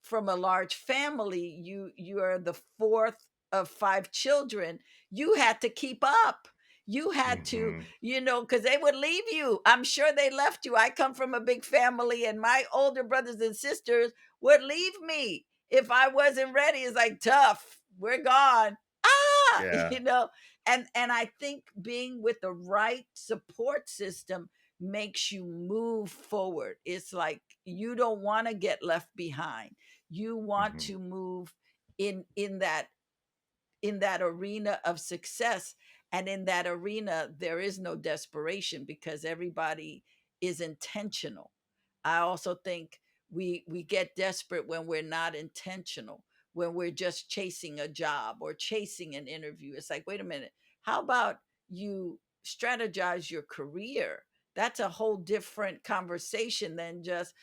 from a large family, you are the fourth of five children. You had to keep up. You had to, Hmm. because they would leave you. I'm sure they left you. I come from a big family, and my older brothers and sisters would leave me if I wasn't ready. It's like, tough, we're gone. Ah, Yeah. and I think being with the right support system makes you move forward. It's like you don't want to get left behind. You want Hmm. to move in that arena of success, and in that arena there is no desperation because everybody is intentional. I also think we get desperate when we're not intentional, when we're just chasing a job or chasing an interview. It's like, wait a minute, how about you strategize your career? That's a whole different conversation than just,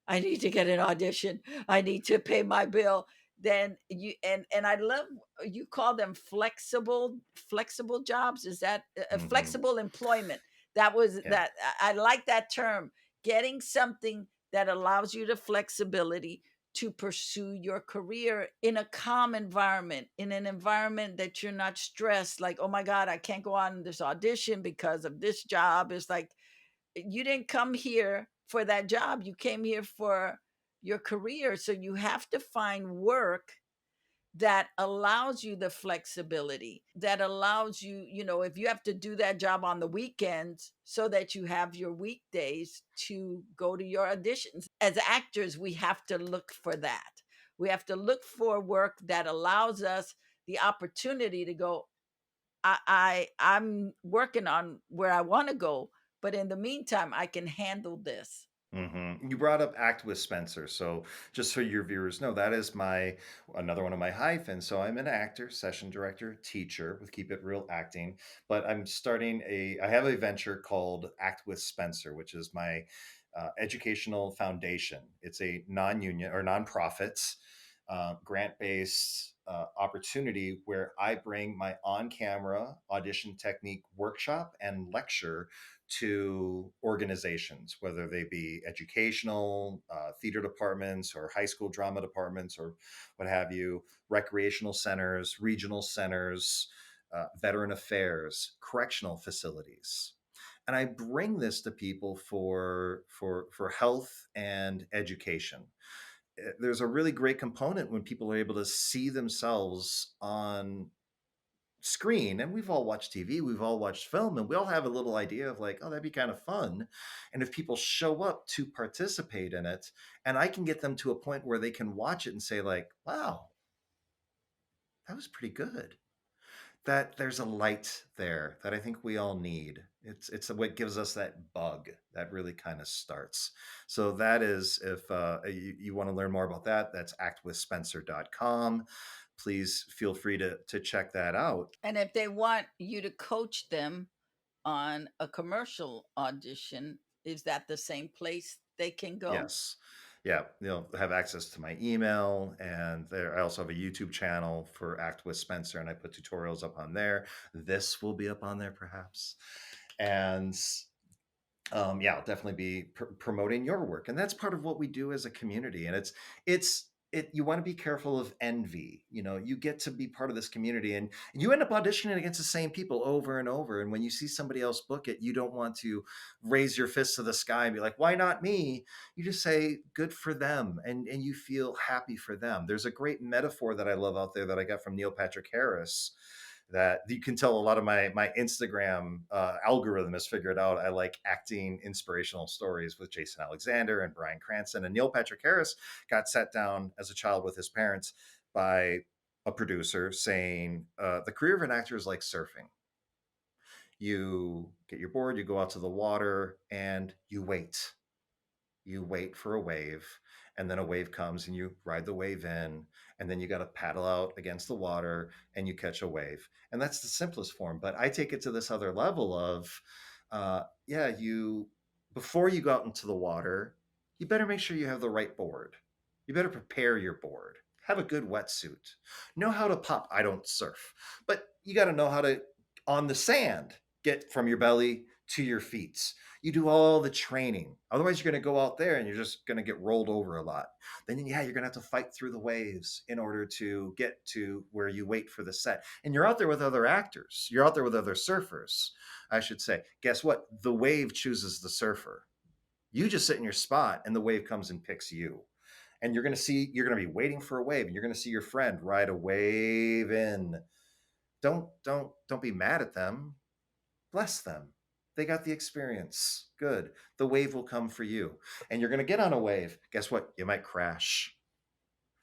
I need to get an audition. I need to pay my bill. Then and I love, you call them flexible jobs. Is that Hmm. flexible employment? That was Yeah. that I like that term. Getting something that allows you the flexibility to pursue your career in a calm environment, in an environment that you're not stressed, like, oh my God, I can't go on this audition because of this job. It's like, you didn't come here for that job. You came here for your career. So you have to find work that allows you the flexibility, that allows you, if you have to do that job on the weekends so that you have your weekdays to go to your auditions. As actors, we have to look for that. We have to look for work that allows us the opportunity to go, I'm working on where I want to go, but in the meantime, I can handle this. You brought up Act with Spencer. So just so your viewers know, that is my another one of my hyphens. So I'm an actor, session director, teacher with Keep It Real Acting. But I have a venture called Act with Spencer, which is my educational foundation. It's a non-union or nonprofit grant-based opportunity where I bring my on-camera audition technique workshop and lecture to organizations, whether they be educational, theater departments, or high school drama departments, or what have you, recreational centers, regional centers, veteran affairs, correctional facilities. And I bring this to people for health and education. There's a really great component when people are able to see themselves on screen, and we've all watched TV, we've all watched film, and we all have a little idea of like, oh, that'd be kind of fun. And if people show up to participate in it, and I can get them to a point where they can watch it and say like, wow, that was pretty good, that there's a light there that I think we all need. It's what gives us that bug that really kind of starts. So that is, if you want to learn more about that, that's actwithspencer.com. Please feel free to check that out. And if they want you to coach them on a commercial audition, is that the same place they can go? Yes. Yeah, you'll have access to my email, and there I also have a YouTube channel for Act with Spencer, and I put tutorials up on there. This will be up on there perhaps. And yeah, I'll definitely be promoting your work, and that's part of what we do as a community. And you want to be careful of envy. You get to be part of this community, and you end up auditioning against the same people over and over. And when you see somebody else book it, you don't want to raise your fist to the sky and be like, "Why not me?" You just say, "Good for them," and you feel happy for them. There's a great metaphor that I love out there that I got from Neil Patrick Harris, that you can tell a lot of my Instagram algorithm has figured out. I like acting inspirational stories with Jason Alexander and Bryan Cranston. And Neil Patrick Harris got sat down as a child with his parents by a producer saying, the career of an actor is like surfing. You get your board, you go out to the water, and you wait for a wave, and then a wave comes and you ride the wave in, and then you got to paddle out against the water and you catch a wave. And that's the simplest form, but I take it to this other level of yeah, you before you go out into the water, you better make sure you have the right board. You better prepare your board, have a good wetsuit, know how to pop. I don't surf, but you got to know how to, on the sand, get from your belly to your feet. You do all the training. Otherwise, you're going to go out there and you're just going to get rolled over a lot. Then, yeah, you're going to have to fight through the waves in order to get to where you wait for the set. And you're out there with other actors. You're out there with other surfers, I should say. Guess what? The wave chooses the surfer. You just sit in your spot and the wave comes and picks you. And you're going to be waiting for a wave and you're going to see your friend ride a wave in. Don't be mad at them. Bless them. They got the experience. Good. The wave will come for you. And you're going to get on a wave. Guess what? You might crash.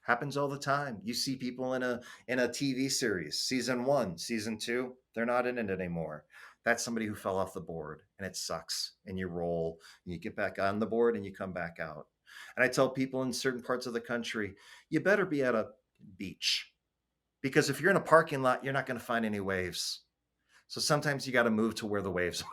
Happens all the time. You see people in a TV series, season 1, season 2, they're not in it anymore. That's somebody who fell off the board and it sucks. And you roll and you get back on the board and you come back out. And I tell people in certain parts of the country, you better be at a beach because if you're in a parking lot, you're not going to find any waves. So sometimes you got to move to where the waves are.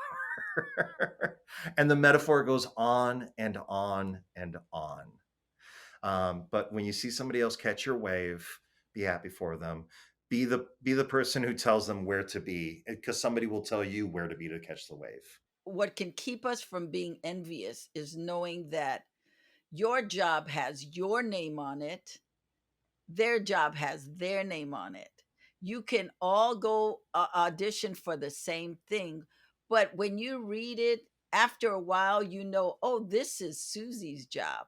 And the metaphor goes on and on and on. But when you see somebody else catch your wave, be happy for them. Be the person who tells them where to be, because somebody will tell you where to be to catch the wave. What can keep us from being envious is knowing that your job has your name on it, their job has their name on it. You can all go audition for the same thing, but when you read it, after a while, you know, oh, this is Susie's job.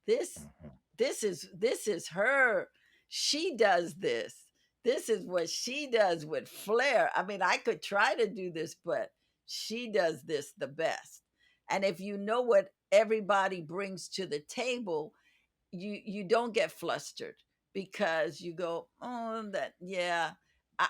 This Mhm. this is her. She does this. This is what she does with flair. I mean, I could try to do this, but she does this the best. And if you know what everybody brings to the table, you don't get flustered because you go, oh, that, yeah,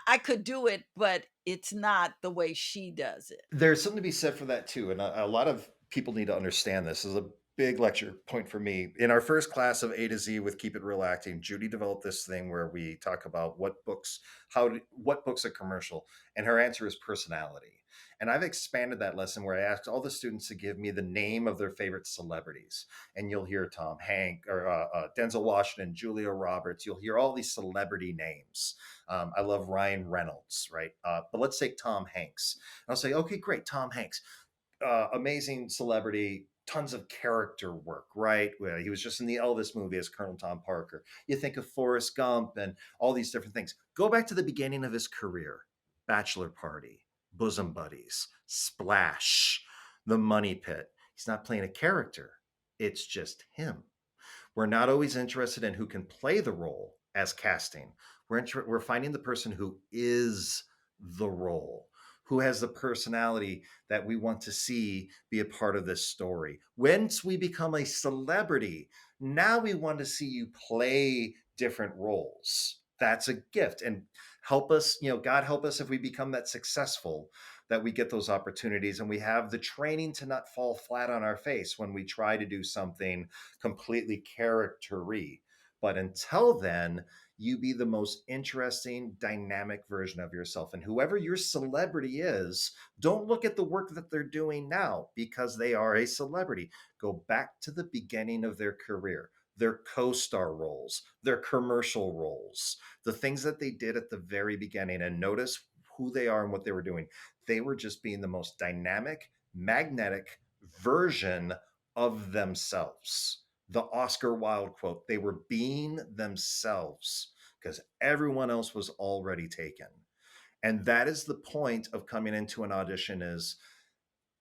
I could do it, but it's not the way she does it. There's something to be said for that too, and a lot of people need to understand this. This is a big lecture point for me. In our first class of A to Z with Keep It Real Acting, Judy developed this thing where we talk about what books are commercial, and her answer is personality. And I've expanded that lesson where I asked all the students to give me the name of their favorite celebrities, and you'll hear Tom Hanks or Denzel Washington, Julia Roberts. You'll hear all these celebrity names. I love Ryan Reynolds, right? But let's take Tom Hanks. I'll say, okay, great, Tom Hanks, amazing celebrity, tons of character work, right? Well, he was just in the Elvis movie as Colonel Tom Parker. You think of Forrest Gump and all these different things. Go back to the beginning of his career: Bachelor Party, Bosom Buddies, Splash, The Money Pit. He's not playing a character, it's just him. We're not always interested in who can play the role as casting. We're finding the person who is the role, who has the personality that we want to see be a part of this story. Once we become a celebrity, now we want to see you play different roles. That's a gift. And help us, God help us if we become that successful, that we get those opportunities and we have the training to not fall flat on our face when we try to do something completely character-y. But until then, you be the most interesting, dynamic version of yourself. And whoever your celebrity is, don't look at the work that they're doing now because they are a celebrity. Go back to the beginning of their career, their co star roles, their commercial roles, the things that they did at the very beginning, and notice who they are and what they were doing. They were just being the most dynamic, magnetic version of themselves. The Oscar Wilde quote: they were being themselves because everyone else was already taken. And that is the point of coming into an audition: is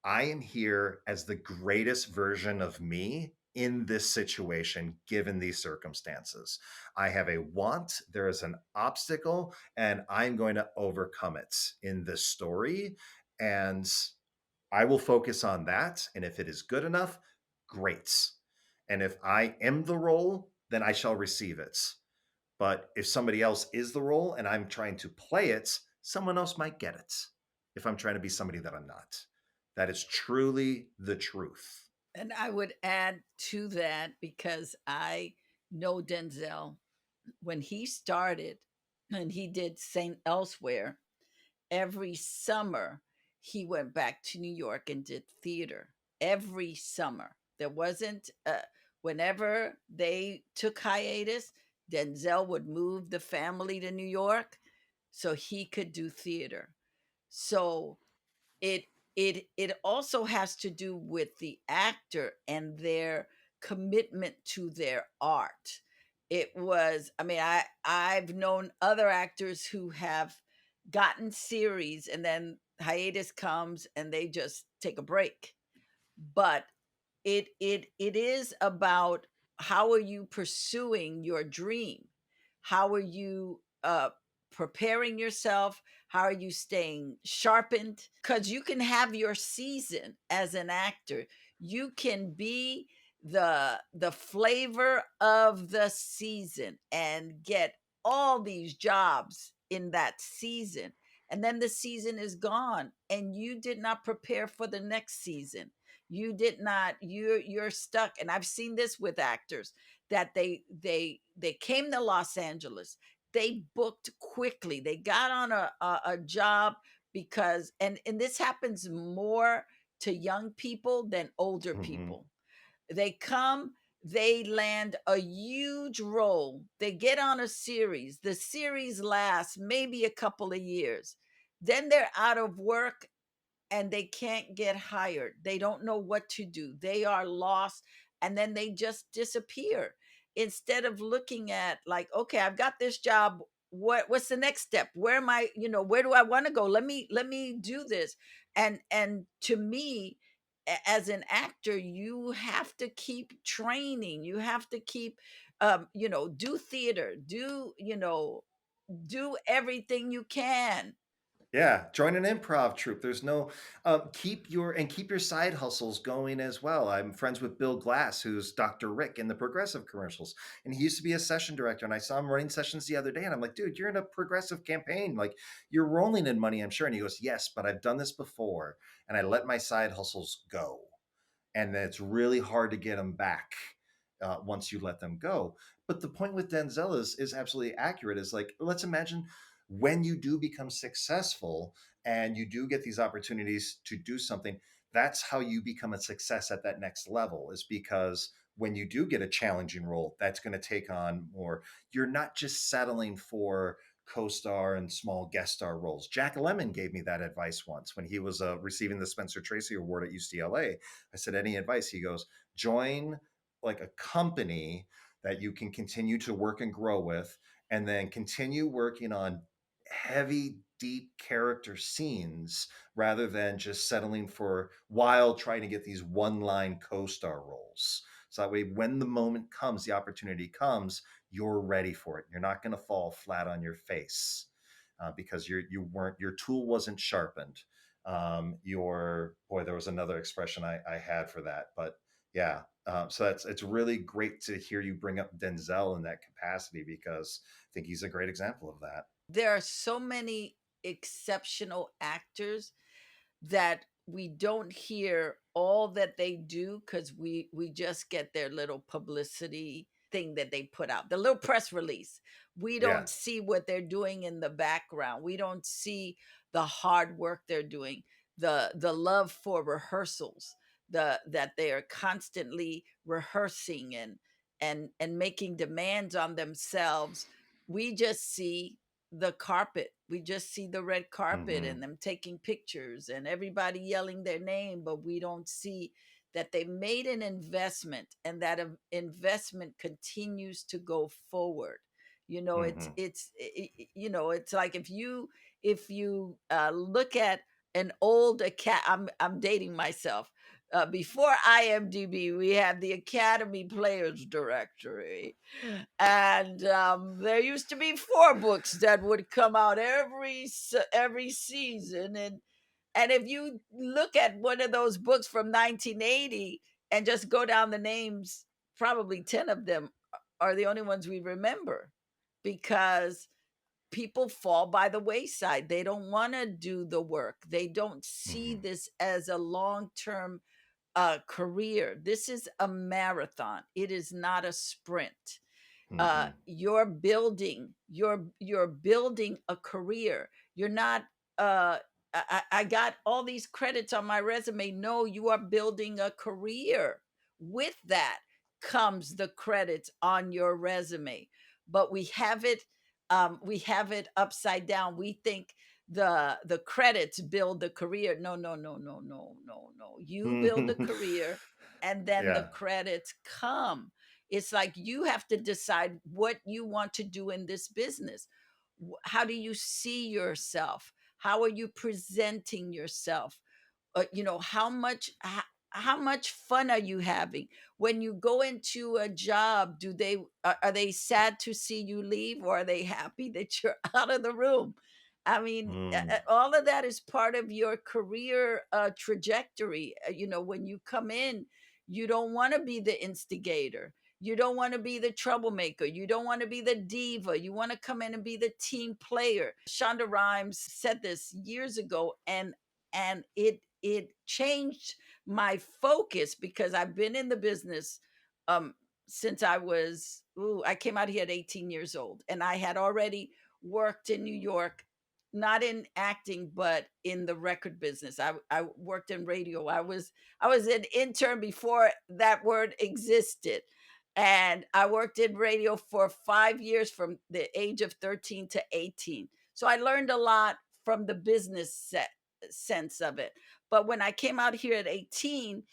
I am here as the greatest version of me in this situation, given these circumstances. I have a want, there is an obstacle, and I'm going to overcome it in this story. And I will focus on that. And if it is good enough, great. And if I am the role, then I shall receive it. But if somebody else is the role and I'm trying to play it, someone else might get it if I'm trying to be somebody that I'm not. That is truly the truth. And I would add to that because I know Denzel when he started and he did St. Elsewhere, every summer he went back to New York and did theater every summer. There wasn't, whenever they took hiatus, Denzel would move the family to New York so he could do theater. So it it also has to do with the actor and their commitment to their art. It was, I mean, I've known other actors who have gotten series and then hiatus comes and they just take a break. But it is about how are you pursuing your dream? How are you preparing yourself? How are you staying sharpened? Because you can have your season as an actor. You can be the flavor of the season and get all these jobs in that season, and then the season is gone and you did not prepare for the next season. You did not, you're stuck. And I've seen this with actors that they came to Los Angeles, they booked quickly, they got on a job because, and this happens more to young people than older Hmm. people. They come, they land a huge role, they get on a series, the series lasts maybe a couple of years, then they're out of work and they can't get hired. They don't know what to do. They are lost and then they just disappear. Instead of looking at like, okay, I've got this job. What's the next step? Where am I, where do I want to go? Let me do this. And to me, as an actor, you have to keep training. You have to keep do theater, do everything you can. Yeah, join an improv troupe. There's no keep your side hustles going as well. I'm friends with Bill Glass, who's Dr. Rick in the Progressive commercials, and he used to be a session director. And I saw him running sessions the other day, and I'm like, dude, you're in a Progressive campaign, like you're rolling in money, I'm sure. And he goes, yes, but I've done this before, and I let my side hustles go, and then it's really hard to get them back once you let them go. But the point with Denzel is absolutely accurate. Is like, let's imagine when you do become successful and you do get these opportunities to do something. That's how you become a success at that next level. Is because when you do get a challenging role, that's going to take on more. You're not just settling for co-star and small guest star roles. Jack Lemmon gave me that advice once when he was receiving the Spencer Tracy Award at UCLA. I said, any advice? He goes, join like a company that you can continue to work and grow with, and then continue working on heavy, deep character scenes rather than just settling for while trying to get these one line co star roles. So that way, when the moment comes, the opportunity comes, you're ready for it. You're not going to fall flat on your face because you weren't, your tool wasn't sharpened. Your boy, there was another expression I had for that, but yeah. So it's really great to hear you bring up Denzel in that capacity because I think he's a great example of that. There are so many exceptional actors that we don't hear all that they do because we just get their little publicity thing that they put out, the little press release. We Yeah. don't see what they're doing in the background. We don't see the hard work they're doing, the love for rehearsals, the that they are constantly rehearsing and making demands on themselves. We just see the carpet. We just see the red carpet Hmm. and them taking pictures and everybody yelling their name, but we don't see that they made an investment and that investment continues to go forward. Hmm. It's like if you look at an old I'm dating myself. Before IMDb, we had the Academy Players Directory, and there used to be 4 books that would come out every season, and if you look at one of those books from 1980 and just go down the names, probably 10 of them are the only ones we remember, because people fall by the wayside. They don't want to do the work. They don't see Hmm. this as a long-term career. This is a marathon. It is not a sprint. Hmm. You're building a career. You're not I got all these credits on my resume. No, you are building a career. With that comes the credits on your resume. But we have it upside down. We think the credits build the career. No, no, no, no, no, no, no. You build the career and then the Yeah. credits come. It's like you have to decide what you want to do in this business. How do you see yourself? How are you presenting yourself? How much fun are you having when you go into a job? Do they are they sad to see you leave, or are they happy that you're out of the room? I mean, Mm. all of that is part of your career trajectory. When you come in, you don't want to be the instigator. You don't want to be the troublemaker. You don't want to be the diva. You want to come in and be the team player. Shonda Rhimes said this years ago, and it changed my focus because I've been in the business um since I came out here at 18 years old, and I had already worked in New York, not in acting but in the record business. I worked in radio. I was an intern before that word existed, and I worked in radio for 5 years from the age of 13 to 18. So I learned a lot from the sense of it. But when I came out here at 18,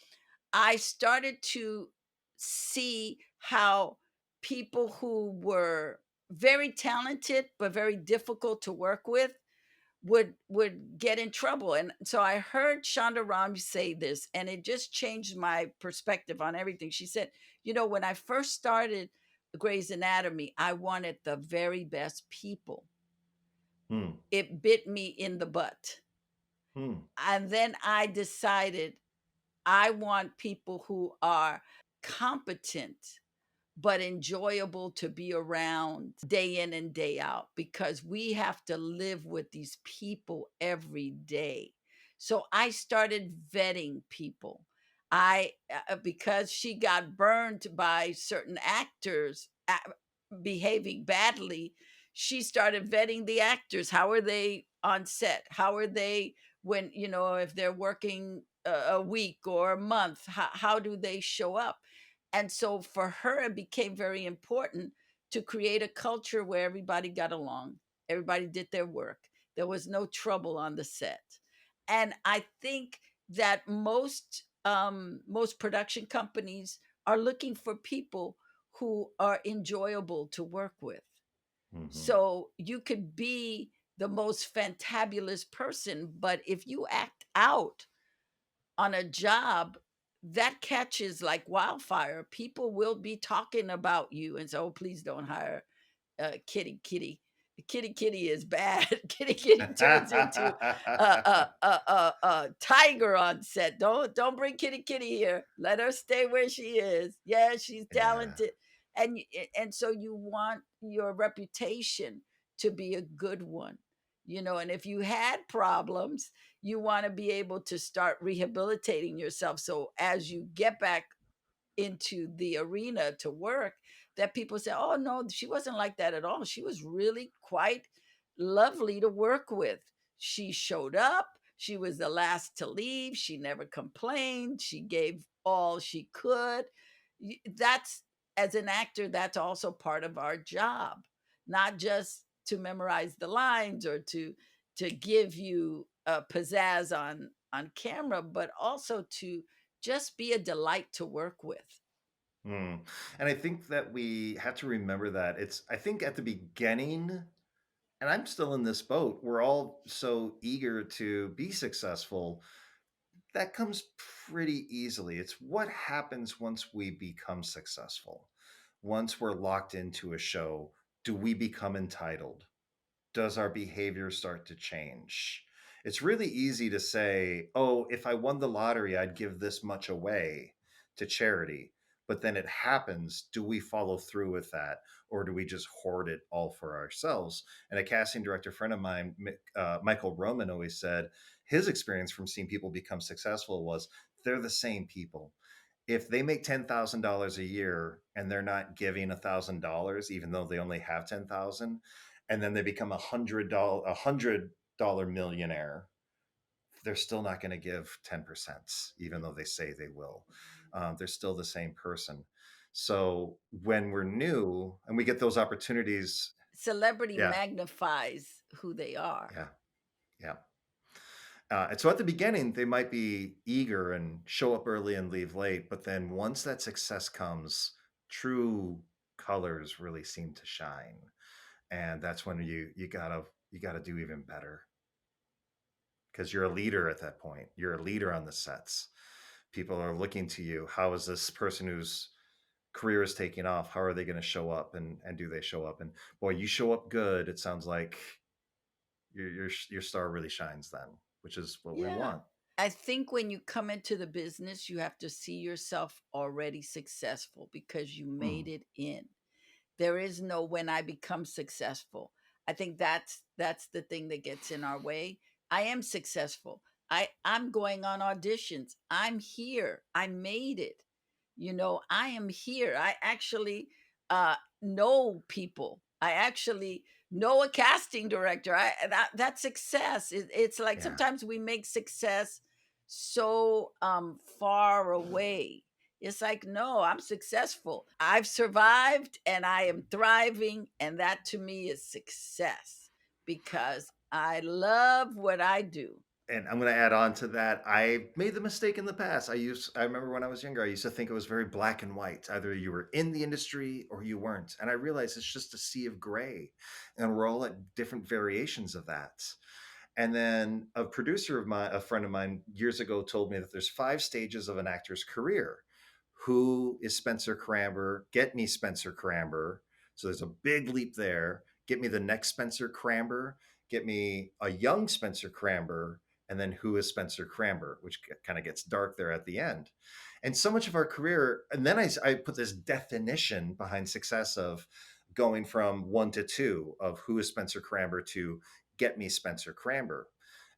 I started to see how people who were very talented but very difficult to work with would get in trouble. And so I heard Shonda Rhimes say this, and it just changed my perspective on everything. She said, when I first started Grey's Anatomy, I wanted the very best people. Hmm. It bit me in the butt. Hmm. And then I decided I want people who are competent but enjoyable to be around day in and day out, because we have to live with these people every day. So I started vetting people. I Because she got burned by certain actors behaving badly, she started vetting the actors. How are they on set? How are they when, if they're working a week or a month? How do they show up? And so for her, it became very important to create a culture where everybody got along, everybody did their work, there was no trouble on the set. And I think that most production companies are looking for people who are enjoyable to work with. Hmm. So you could be the most fantabulous person, but if you act out on a job, that catches like wildfire. People will be talking about you and say, "Oh, please don't hire Kitty. Kitty is bad. Kitty turns into a tiger on set. Don't bring Kitty here. Let her stay where she is. Yeah, she's Yeah. talented." And so you want your reputation to be a good one, and if you had problems, you want to be able to start rehabilitating yourself, so as you get back into the arena to work, that people say, "Oh no, she wasn't like that at all. She was really quite lovely to work with. She showed up. She was the last to leave. She never complained. She gave all she could." That's, as an actor, that's also part of our job, not just to memorize the lines or to give you a pizzazz on camera, but also to just be a delight to work with. Hmm. And I think that we have to remember that I think at the beginning, and I'm still in this boat, we're all so eager to be successful. That comes pretty easily. It's what happens once we become successful. Once we're locked into a show, do we become entitled? Does our behavior start to change? It's really easy to say, oh, if I won the lottery, I'd give this much away to charity. But then it happens. Do we follow through with that? Or do we just hoard it all for ourselves? And a casting director friend of mine, Michael Roman, always said his experience from seeing people become successful was they're the same people. If they make $10,000 a year and they're not giving $1,000, even though they only have 10,000, and then they become $100 millionaire, they're still not going to give 10%, even though they say they will. They're still the same person. So when we're new and we get those opportunities, Celebrity yeah, magnifies who they are. yeah, Yeah. And so at the beginning, they might be eager and show up early and leave late, but then once that success comes, true colors really seem to shine, and that's when you gotta do even better because you're a leader at that point. You're a leader on the sets. People are looking to you. How is this person whose career is taking off? How are they going to show up, and do they show up? And boy, you show up good. It sounds like your star really shines then, which is what we Yeah. want. I think when you come into the business, you have to see yourself already successful because you Mm, made it in. There is no when I become successful. I think that's the thing that gets in our way. I am successful. I'm going on auditions. I'm here. I made it. I am here. I actually know people. I actually know a casting director. That's success. It's like yeah. sometimes we make success so far away. It's like, no, I'm successful. I've survived and I am thriving. And that to me is success because I love what I do. And I'm going to add on to that. I made the mistake in the past. I remember when I was younger, I used to think it was very black and white. Either you were in the industry or you weren't. And I realized it's just a sea of gray. And we're all at different variations of that. And then a friend of mine years ago told me that there's 5 stages of an actor's career. Who is Spencer Kramber? Get me Spencer Kramber. So there's a big leap there. Get me the next Spencer Kramber. Get me a young Spencer Kramber. And then who is Spencer Kramber, which kind of gets dark there at the end. And so much of our career, and then I put this definition behind success of going from 1 to 2 of who is Spencer Kramber to get me Spencer Kramber.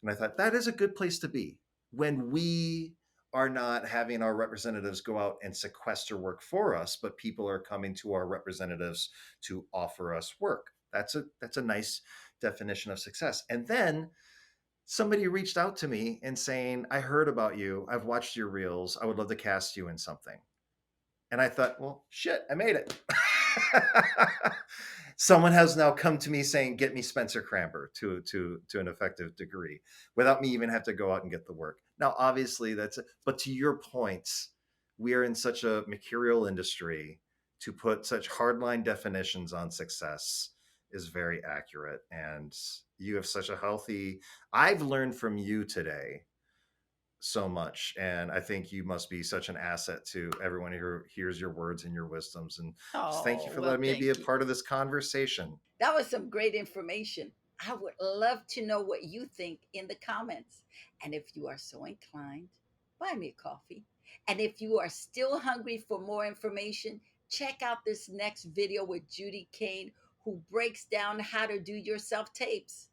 And I thought that is a good place to be when we are not having our representatives go out and sequester work for us, but people are coming to our representatives to offer us work. That's a nice definition of success. And then somebody reached out to me and saying, I heard about you. I've watched your reels. I would love to cast you in something. And I thought, well, shit, I made it. Someone has now come to me saying, "Get me Spencer Kramber to an effective degree," without me even have to go out and get the work. Now, obviously, that's it. But to your points, we are in such a mercurial industry. To put such hardline definitions on success is very accurate, and you have such a healthy. I've learned from you today so much, and I think you must be such an asset to everyone who hears your words and your wisdoms, and just thank you Oh, for well, letting me be a thank you. part of this conversation. That was some great information. I would love to know what you think in the comments. And if you are so inclined, buy me a coffee. And if you are still hungry for more information, check out this next video with Judy Kane, who breaks down how to do your self tapes.